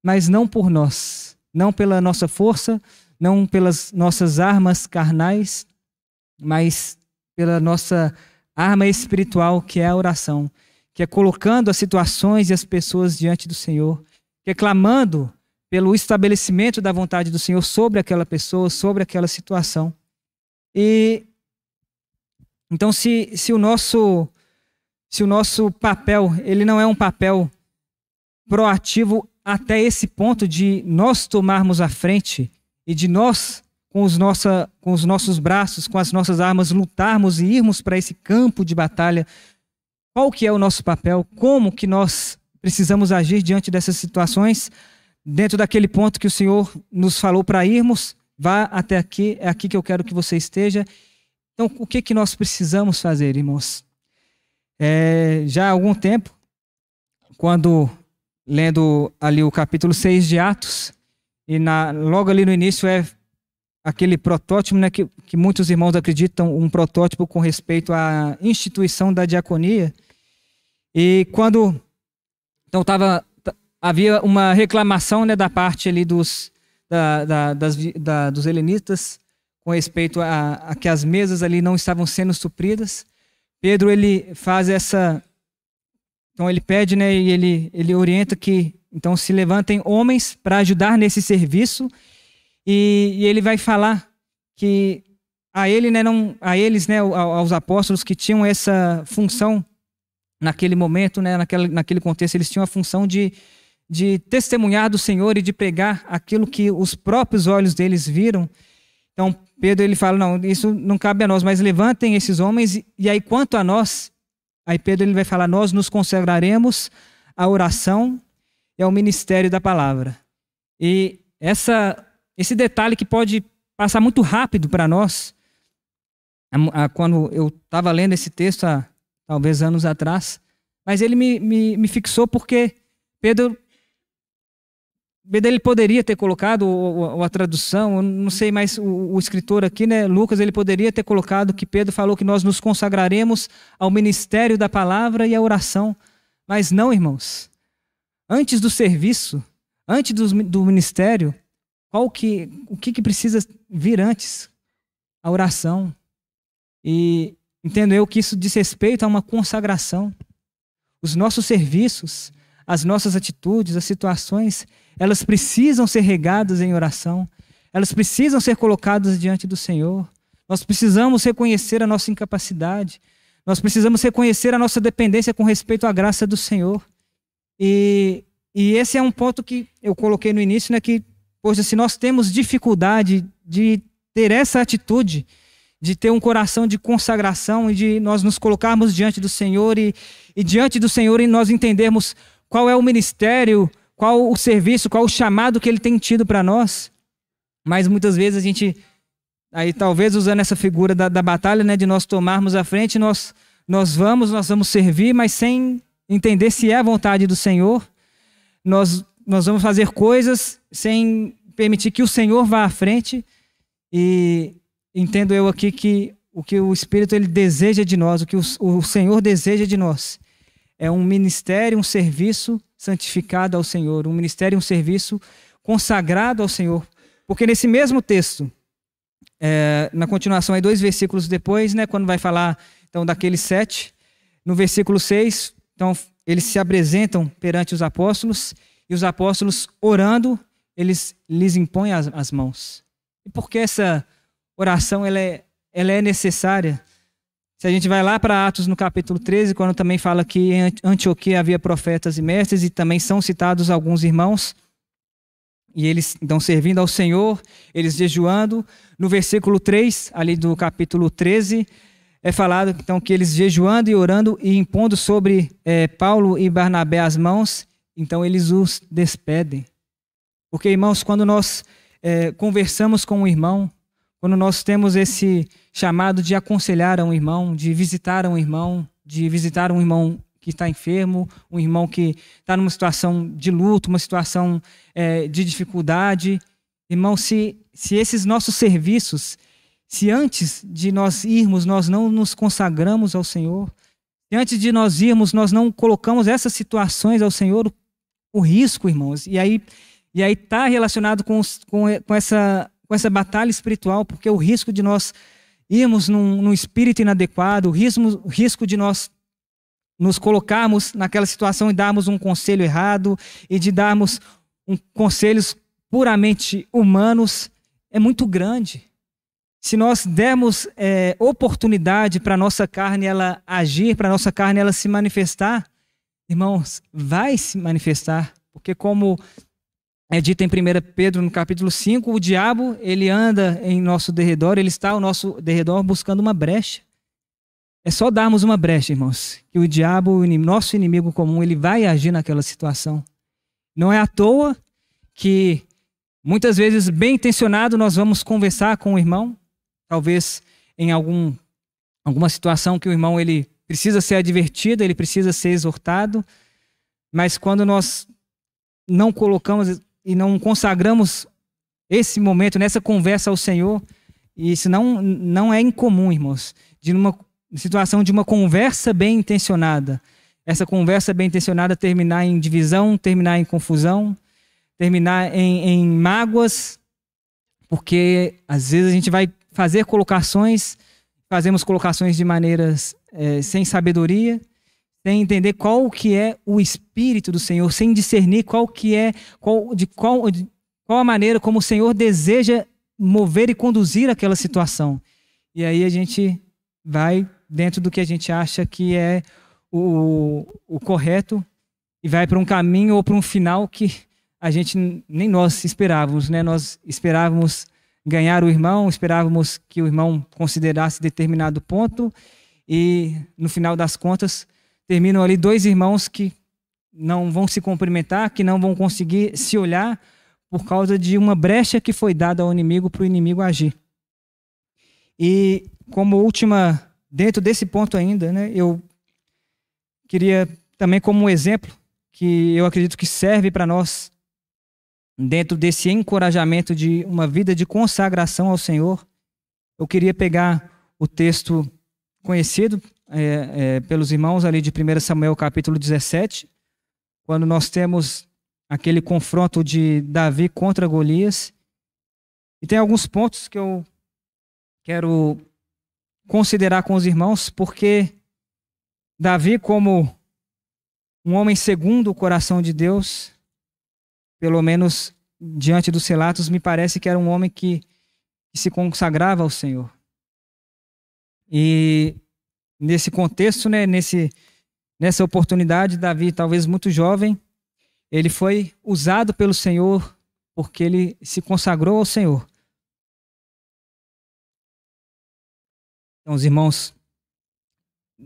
mas não por nós, não pela nossa força, não pelas nossas armas carnais, mas pela nossa arma espiritual, que é a oração, que é colocando as situações e as pessoas diante do Senhor, que é clamando pelo estabelecimento da vontade do Senhor sobre aquela pessoa, sobre aquela situação. E então, se o nosso papel, ele não é um papel proativo até esse ponto de nós tomarmos a frente e de nós, com os nossos braços, com as nossas armas, lutarmos e irmos para esse campo de batalha, qual que é o nosso papel? Como que nós precisamos agir diante dessas situações, dentro daquele ponto que o Senhor nos falou para irmos? Vá até aqui, é aqui que eu quero que você esteja. Então, o que nós precisamos fazer, irmãos? Já há algum tempo, quando lendo ali o capítulo 6 de Atos, e logo ali no início aquele protótipo, né, que muitos irmãos acreditam, um protótipo com respeito à instituição da diaconia. E quando então havia uma reclamação, né, da parte ali dos helenistas com respeito a que as mesas ali não estavam sendo supridas. Pedro, ele faz essa... Então ele pede, né, e ele orienta que então se levantem homens para ajudar nesse serviço, e ele vai falar que a eles, né, aos apóstolos que tinham essa função naquele momento, né, naquele contexto, eles tinham a função de testemunhar do Senhor e de pregar aquilo que os próprios olhos deles viram. Então Pedro, ele fala, não, isso não cabe a nós, mas levantem esses homens, e aí quanto a nós, aí Pedro, ele vai falar, nós nos consagraremos à oração e ao ministério da palavra. E esse detalhe que pode passar muito rápido para nós, quando eu estava lendo esse texto há talvez anos atrás, mas ele me fixou porque Pedro ele poderia ter colocado a tradução, eu não sei, mas o escritor aqui, né, Lucas, ele poderia ter colocado que Pedro falou que nós nos consagraremos ao ministério da palavra e à oração. Mas não, irmãos. Antes do serviço, antes do ministério, o que precisa vir antes? A oração. E entendo eu que isso diz respeito a uma consagração. Os nossos serviços, as nossas atitudes, as situações, elas precisam ser regadas em oração. Elas precisam ser colocadas diante do Senhor. Nós precisamos reconhecer a nossa incapacidade. Nós precisamos reconhecer a nossa dependência com respeito à graça do Senhor. E esse é um ponto que eu coloquei no início, né, que, poxa, se nós temos dificuldade de ter essa atitude, de ter um coração de consagração e de nós nos colocarmos diante do Senhor e diante do Senhor e nós entendermos qual é o ministério, qual o serviço, qual o chamado que Ele tem tido para nós. Mas muitas vezes a gente, aí talvez usando essa figura da batalha, né, de nós tomarmos a frente, nós vamos servir, mas sem entender se é a vontade do Senhor. Nós vamos fazer coisas sem permitir que o Senhor vá à frente. E entendo eu aqui que o que o Espírito ele deseja de nós, o que o Senhor deseja de nós, é um ministério, um serviço santificado ao Senhor, um ministério, um serviço consagrado ao Senhor. Porque nesse mesmo texto, na continuação, aí 2 versículos depois, né, quando vai falar então daqueles 7, no versículo 6, então eles se apresentam perante os apóstolos, e os apóstolos orando, eles lhes impõem as mãos. E por que essa oração ela é necessária? Se a gente vai lá para Atos no capítulo 13, quando também fala que em Antioquia havia profetas e mestres, e também são citados alguns irmãos, e eles então servindo ao Senhor, eles jejuando. No versículo 3, ali do capítulo 13, é falado então que eles jejuando e orando e impondo sobre Paulo e Barnabé as mãos, então eles os despedem. Porque, irmãos, quando nós conversamos com um irmão, quando nós temos esse chamado de aconselhar a um irmão, de visitar um irmão que está enfermo, um irmão que está numa situação de luto, uma situação de dificuldade. Irmão, se esses nossos serviços, se antes de nós irmos, nós não nos consagramos ao Senhor, se antes de nós irmos, nós não colocamos essas situações ao Senhor, o risco, irmãos, e aí está relacionado com essa batalha espiritual, porque o risco de nós irmos num espírito inadequado, o risco de nós nos colocarmos naquela situação e darmos um conselho errado e de darmos conselhos puramente humanos é muito grande. Se nós dermos oportunidade para a nossa carne ela agir, para a nossa carne ela se manifestar, irmãos, vai se manifestar, porque como é dito em 1 Pedro, no capítulo 5, o diabo, ele anda em nosso derredor, ele está ao nosso derredor buscando uma brecha. É só darmos uma brecha, irmãos, que o diabo, nosso inimigo comum, ele vai agir naquela situação. Não é à toa que, muitas vezes, bem intencionado, nós vamos conversar com o irmão, talvez em alguma situação que o irmão ele precisa ser advertido, ele precisa ser exortado, mas quando nós não colocamos e não consagramos esse momento, nessa conversa ao Senhor, e isso não é incomum, irmãos, de uma situação de uma conversa bem intencionada. Essa conversa bem intencionada terminar em divisão, terminar em confusão, terminar em mágoas, porque às vezes a gente vai fazer colocações, fazemos colocações de maneiras sem sabedoria, sem entender qual que é o Espírito do Senhor, sem discernir qual a maneira como o Senhor deseja mover e conduzir aquela situação. E aí a gente vai dentro do que a gente acha que é o correto e vai para um caminho ou para um final que a gente nem nós esperávamos, né? Nós esperávamos ganhar o irmão, esperávamos que o irmão considerasse determinado ponto e no final das contas terminam ali dois irmãos que não vão se cumprimentar, que não vão conseguir se olhar por causa de uma brecha que foi dada ao inimigo para o inimigo agir. E como última, dentro desse ponto ainda, né, eu queria também como um exemplo que eu acredito que serve para nós dentro desse encorajamento de uma vida de consagração ao Senhor, eu queria pegar o texto conhecido pelos irmãos ali de 1 Samuel capítulo 17, quando nós temos aquele confronto de Davi contra Golias. E tem alguns pontos que eu quero considerar com os irmãos, porque Davi, como um homem segundo o coração de Deus, pelo menos diante dos relatos, me parece que era um homem que se consagrava ao Senhor. E nesse contexto, né, nessa oportunidade, Davi, talvez muito jovem, ele foi usado pelo Senhor porque ele se consagrou ao Senhor. Então, os irmãos,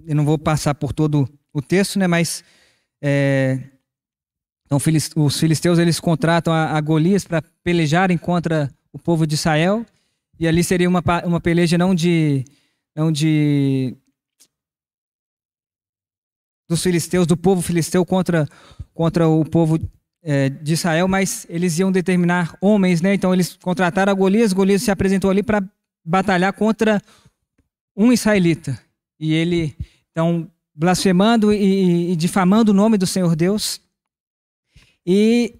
eu não vou passar por todo o texto, né, mas então, os filisteus eles contratam a Golias para pelejarem contra o povo de Israel, e ali seria uma peleja dos filisteus, do povo filisteu contra o povo de Israel, mas eles iam determinar homens, né? Então eles contrataram a Golias se apresentou ali para batalhar contra um israelita, e ele, então, blasfemando e difamando o nome do Senhor Deus. E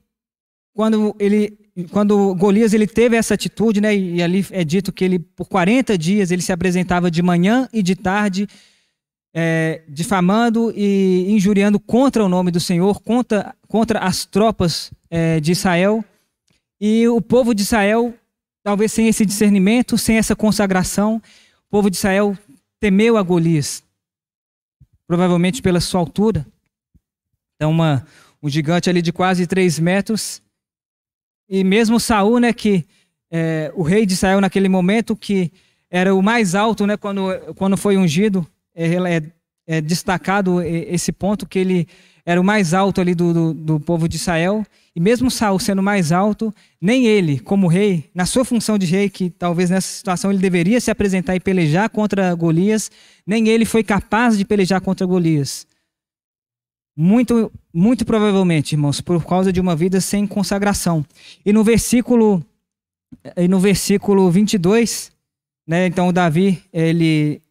quando Golias ele teve essa atitude, né, e ali é dito que ele por 40 dias ele se apresentava de manhã e de tarde, difamando e injuriando contra o nome do Senhor, contra as tropas de Israel. E o povo de Israel, talvez sem esse discernimento, sem essa consagração, o povo de Israel temeu a Golias, provavelmente pela sua altura. Então um gigante ali de quase 3 metros. E mesmo Saul, né, que o rei de Israel naquele momento, que era o mais alto, né, quando foi ungido, é destacado esse ponto, que ele era o mais alto ali do povo de Israel. E mesmo Saul sendo mais alto, nem ele, como rei, na sua função de rei, que talvez nessa situação ele deveria se apresentar e pelejar contra Golias, nem ele foi capaz de pelejar contra Golias. Muito, muito provavelmente, irmãos, por causa de uma vida sem consagração. E no versículo 22, né, então Davi, ele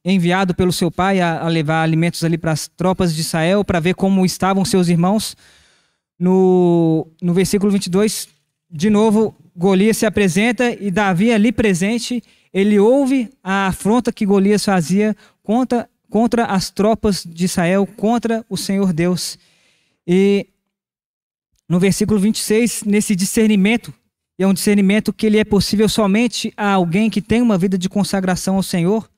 enviado pelo seu pai a levar alimentos ali para as tropas de Israel, para ver como estavam seus irmãos. No versículo 22, de novo, Golias se apresenta e Davi ali presente, ele ouve a afronta que Golias fazia contra as tropas de Israel, contra o Senhor Deus. E no versículo 26, nesse discernimento, e é um discernimento que ele é possível somente a alguém que tem uma vida de consagração ao Senhor,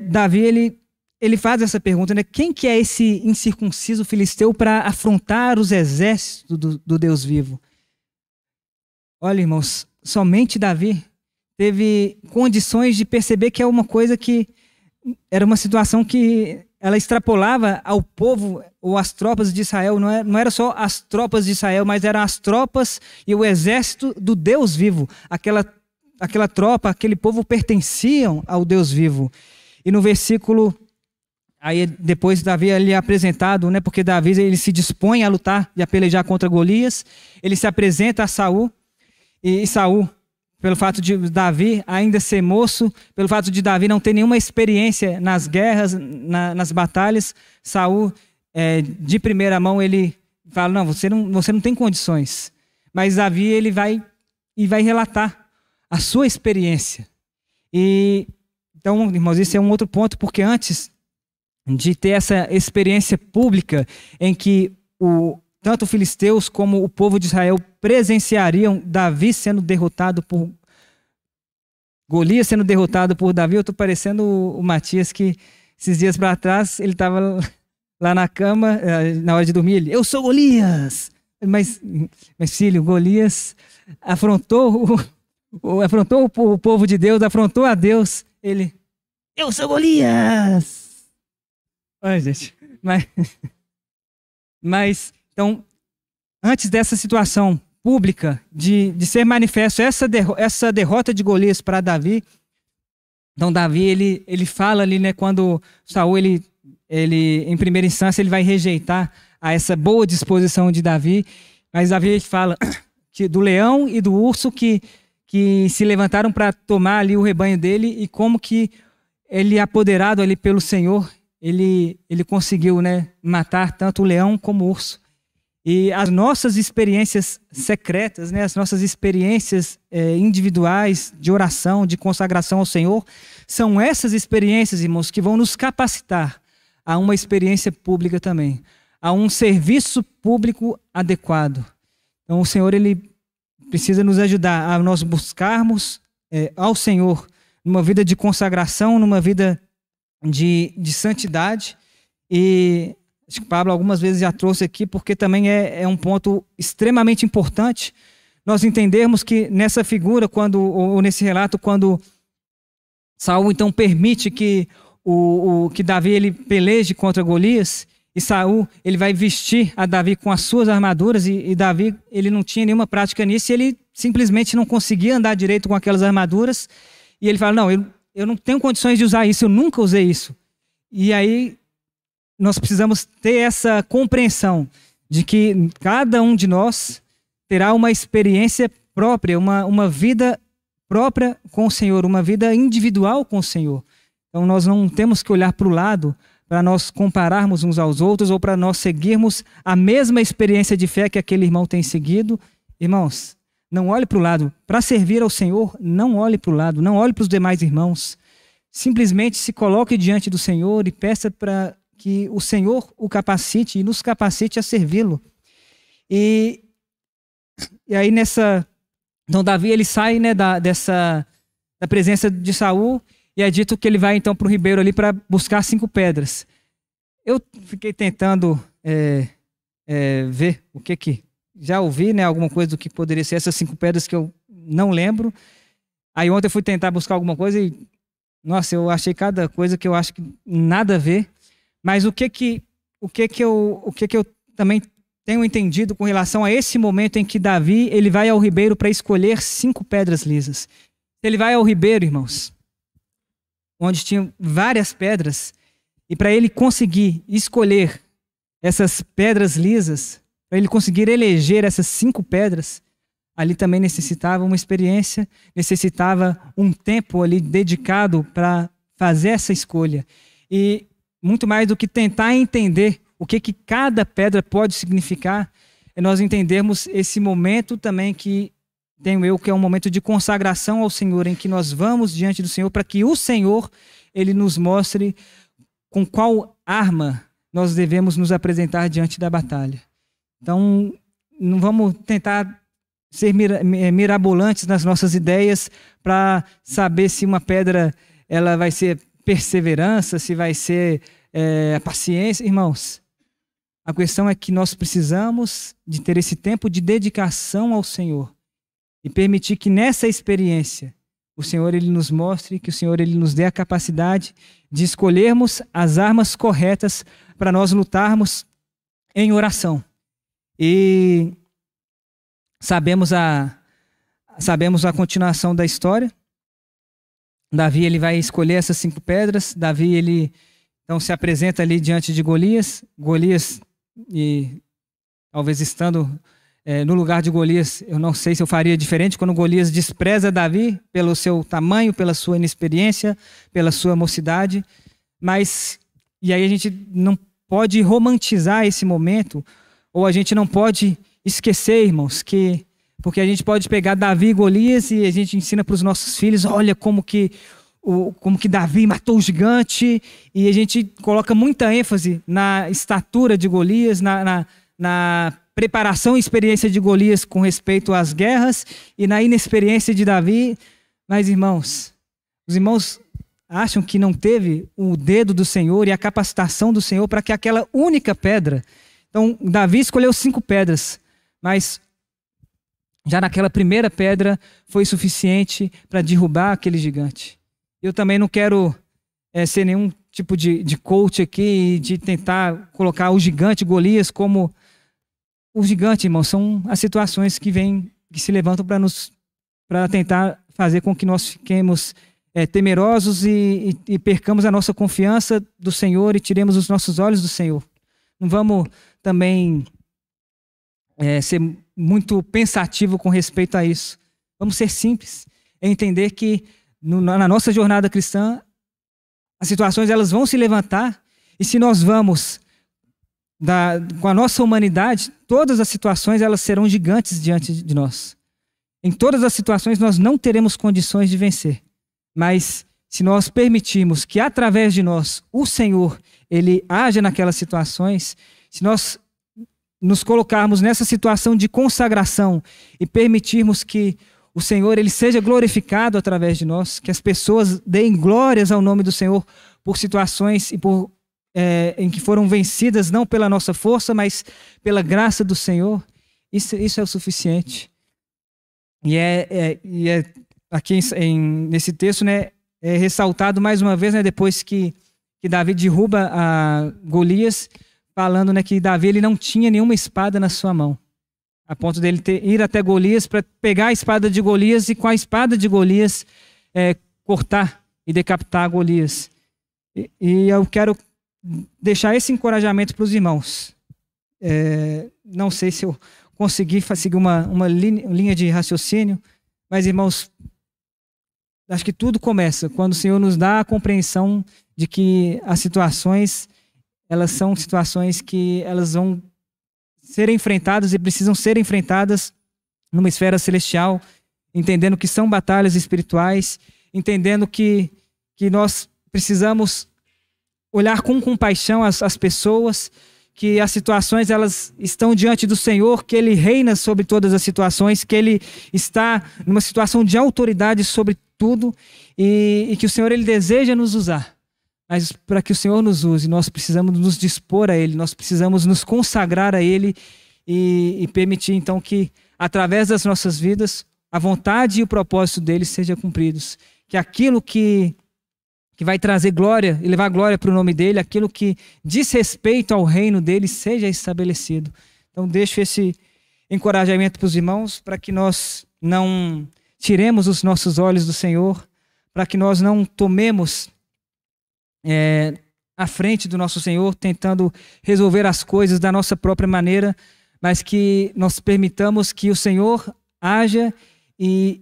Davi, ele faz essa pergunta, né? Quem que é esse incircunciso filisteu para afrontar os exércitos do Deus vivo? Olha, irmãos, somente Davi teve condições de perceber que é uma coisa que era uma situação que ela extrapolava ao povo ou às tropas de Israel. Não era só as tropas de Israel, mas eram as tropas e o exército do Deus vivo. Aquela tropa, aquele povo pertenciam ao Deus vivo. E no versículo, aí depois Davi é apresentado, né, porque Davi ele se dispõe a lutar e a pelejar contra Golias, ele se apresenta a Saul, e Saul, pelo fato de Davi ainda ser moço, pelo fato de Davi não ter nenhuma experiência nas guerras, nas batalhas, Saul, de primeira mão, ele fala, não, você não tem condições. Mas Davi, ele vai relatar a sua experiência. Então, irmãos, isso é um outro ponto, porque antes de ter essa experiência pública em que tanto os filisteus como o povo de Israel presenciariam Davi sendo derrotado por Golias, sendo derrotado por Davi. Eu estou parecendo o Matias, que esses dias para trás ele estava lá na cama, na hora de dormir, eu sou Golias! Mas filho, Golias afrontou o povo de Deus, afrontou a Deus. Ele, eu sou Golias! Ai, gente, mas então, antes dessa situação pública de ser manifesto essa derrota de Golias para Davi, então Davi ele fala ali, né, quando Saul ele em primeira instância ele vai rejeitar a essa boa disposição de Davi, mas Davi ele fala do leão e do urso que se levantaram para tomar ali o rebanho dele, e como que ele, apoderado ali pelo Senhor, ele conseguiu, né, matar tanto o leão como o urso. E as nossas experiências secretas, né, as nossas experiências individuais de oração, de consagração ao Senhor, são essas experiências, irmãos, que vão nos capacitar a uma experiência pública também, a um serviço público adequado. Então o Senhor, ele precisa nos ajudar a nós buscarmos ao Senhor numa vida de consagração, numa vida de santidade. E acho que o Pablo algumas vezes já trouxe aqui, porque também é um ponto extremamente importante nós entendermos que nessa figura, ou nesse relato, quando Saul então permite que que Davi ele peleje contra Golias, e Saul ele vai vestir a Davi com as suas armaduras, e Davi ele não tinha nenhuma prática nisso, e ele simplesmente não conseguia andar direito com aquelas armaduras, e ele fala, não, eu não tenho condições de usar isso, eu nunca usei isso. E aí nós precisamos ter essa compreensão de que cada um de nós terá uma experiência própria, uma vida própria com o Senhor, uma vida individual com o Senhor. Então nós não temos que olhar para o lado para nós compararmos uns aos outros, ou para nós seguirmos a mesma experiência de fé que aquele irmão tem seguido. Irmãos, não olhe para o lado. Para servir ao Senhor, não olhe para o lado, não olhe para os demais irmãos. Simplesmente se coloque diante do Senhor e peça para que o Senhor o capacite e nos capacite a servi-lo. E aí então Davi ele sai, né, da presença de Saul, e é dito que ele vai então para o ribeiro ali para buscar 5 pedras. Eu fiquei tentando ver o que já ouvi, né, alguma coisa do que poderia ser essas 5 pedras que eu não lembro. Aí ontem eu fui tentar buscar alguma coisa e, nossa, eu achei cada coisa que eu acho que nada a ver. Mas o que eu também tenho entendido com relação a esse momento em que Davi ele vai ao ribeiro para escolher 5 pedras lisas. Ele vai ao ribeiro, irmãos, onde tinham várias pedras, e para ele conseguir escolher essas pedras lisas, para ele conseguir eleger essas 5 pedras, ali também necessitava uma experiência, necessitava um tempo ali dedicado para fazer essa escolha. E muito mais do que tentar entender o que cada pedra pode significar, é nós entendermos esse momento também que tenho eu, que é um momento de consagração ao Senhor, em que nós vamos diante do Senhor para que o Senhor ele nos mostre com qual arma nós devemos nos apresentar diante da batalha. Então, não vamos tentar ser mirabolantes nas nossas ideias para saber se uma pedra ela vai ser perseverança, se vai ser a paciência. Irmãos, a questão é que nós precisamos de ter esse tempo de dedicação ao Senhor e permitir que nessa experiência o Senhor ele nos mostre, que o Senhor ele nos dê a capacidade de escolhermos as armas corretas para nós lutarmos em oração. E sabemos a continuação da história. Davi ele vai escolher essas 5 pedras. Davi ele então se apresenta ali diante de Golias. Golias, e talvez estando no lugar de Golias, eu não sei se eu faria diferente quando Golias despreza Davi pelo seu tamanho, pela sua inexperiência, pela sua mocidade. Mas, e aí a gente não pode romantizar esse momento, ou a gente não pode esquecer, irmãos, porque a gente pode pegar Davi e Golias e a gente ensina para os nossos filhos, olha como que Davi matou o gigante, e a gente coloca muita ênfase na estatura de Golias, na preparação e experiência de Golias com respeito às guerras e na inexperiência de Davi. Mas, irmãos, os irmãos acham que não teve o dedo do Senhor e a capacitação do Senhor para que aquela única pedra... Então, Davi escolheu 5 pedras, mas já naquela primeira pedra foi suficiente para derrubar aquele gigante. Eu também não quero ser nenhum tipo de coach aqui, de tentar colocar o gigante Golias como... O gigante, irmão, são as situações que se levantam para tentar fazer com que nós fiquemos temerosos e percamos a nossa confiança do Senhor e tiremos os nossos olhos do Senhor. Não vamos também ser muito pensativo com respeito a isso. Vamos ser simples, entender que na nossa jornada cristã, as situações elas vão se levantar, e se nós vamos com a nossa humanidade, todas as situações elas serão gigantes diante de nós. Em todas as situações nós não teremos condições de vencer. Mas se nós permitirmos que através de nós o Senhor ele haja naquelas situações, se nós nos colocarmos nessa situação de consagração e permitirmos que o Senhor ele seja glorificado através de nós, que as pessoas deem glórias ao nome do Senhor por situações em que foram vencidas não pela nossa força, mas pela graça do Senhor, isso é o suficiente. E aqui nesse texto, né, é ressaltado mais uma vez, né, depois que Davi derruba a Golias, falando, né, que Davi ele não tinha nenhuma espada na sua mão, a ponto dele ir até Golias para pegar a espada de Golias e com a espada de Golias cortar e decapitar Golias. E eu quero deixar esse encorajamento para os irmãos. Não sei se eu consegui seguir uma linha de raciocínio, mas, irmãos, acho que tudo começa quando o Senhor nos dá a compreensão de que as situações, elas são situações que elas vão ser enfrentadas e precisam ser enfrentadas numa esfera celestial, entendendo que são batalhas espirituais, entendendo que nós precisamos olhar com compaixão as pessoas, que as situações elas estão diante do Senhor, que Ele reina sobre todas as situações, que Ele está numa situação de autoridade sobre tudo e que o Senhor Ele deseja nos usar. Mas para que o Senhor nos use, nós precisamos nos dispor a Ele, nós precisamos nos consagrar a Ele e permitir então que através das nossas vidas a vontade e o propósito dele sejam cumpridos. Que aquilo que vai trazer glória e levar glória para o nome dele, aquilo que diz respeito ao reino dele seja estabelecido. Então deixo esse encorajamento para os irmãos, para que nós não tiremos os nossos olhos do Senhor, para que nós não tomemos à frente do nosso Senhor, tentando resolver as coisas da nossa própria maneira, mas que nós permitamos que o Senhor haja e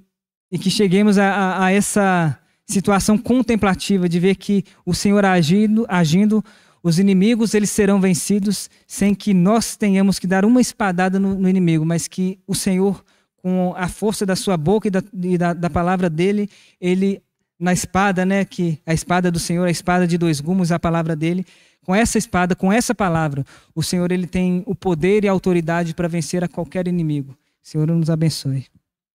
que cheguemos a essa situação contemplativa de ver que o Senhor agindo, os inimigos eles serão vencidos sem que nós tenhamos que dar uma espadada no inimigo, mas que o Senhor, com a força da sua boca e da palavra dele, ele na espada, né, que a espada do Senhor, a espada de 2 gumes, a palavra dele, com essa espada, com essa palavra, o Senhor ele tem o poder e a autoridade para vencer a qualquer inimigo. O Senhor nos abençoe.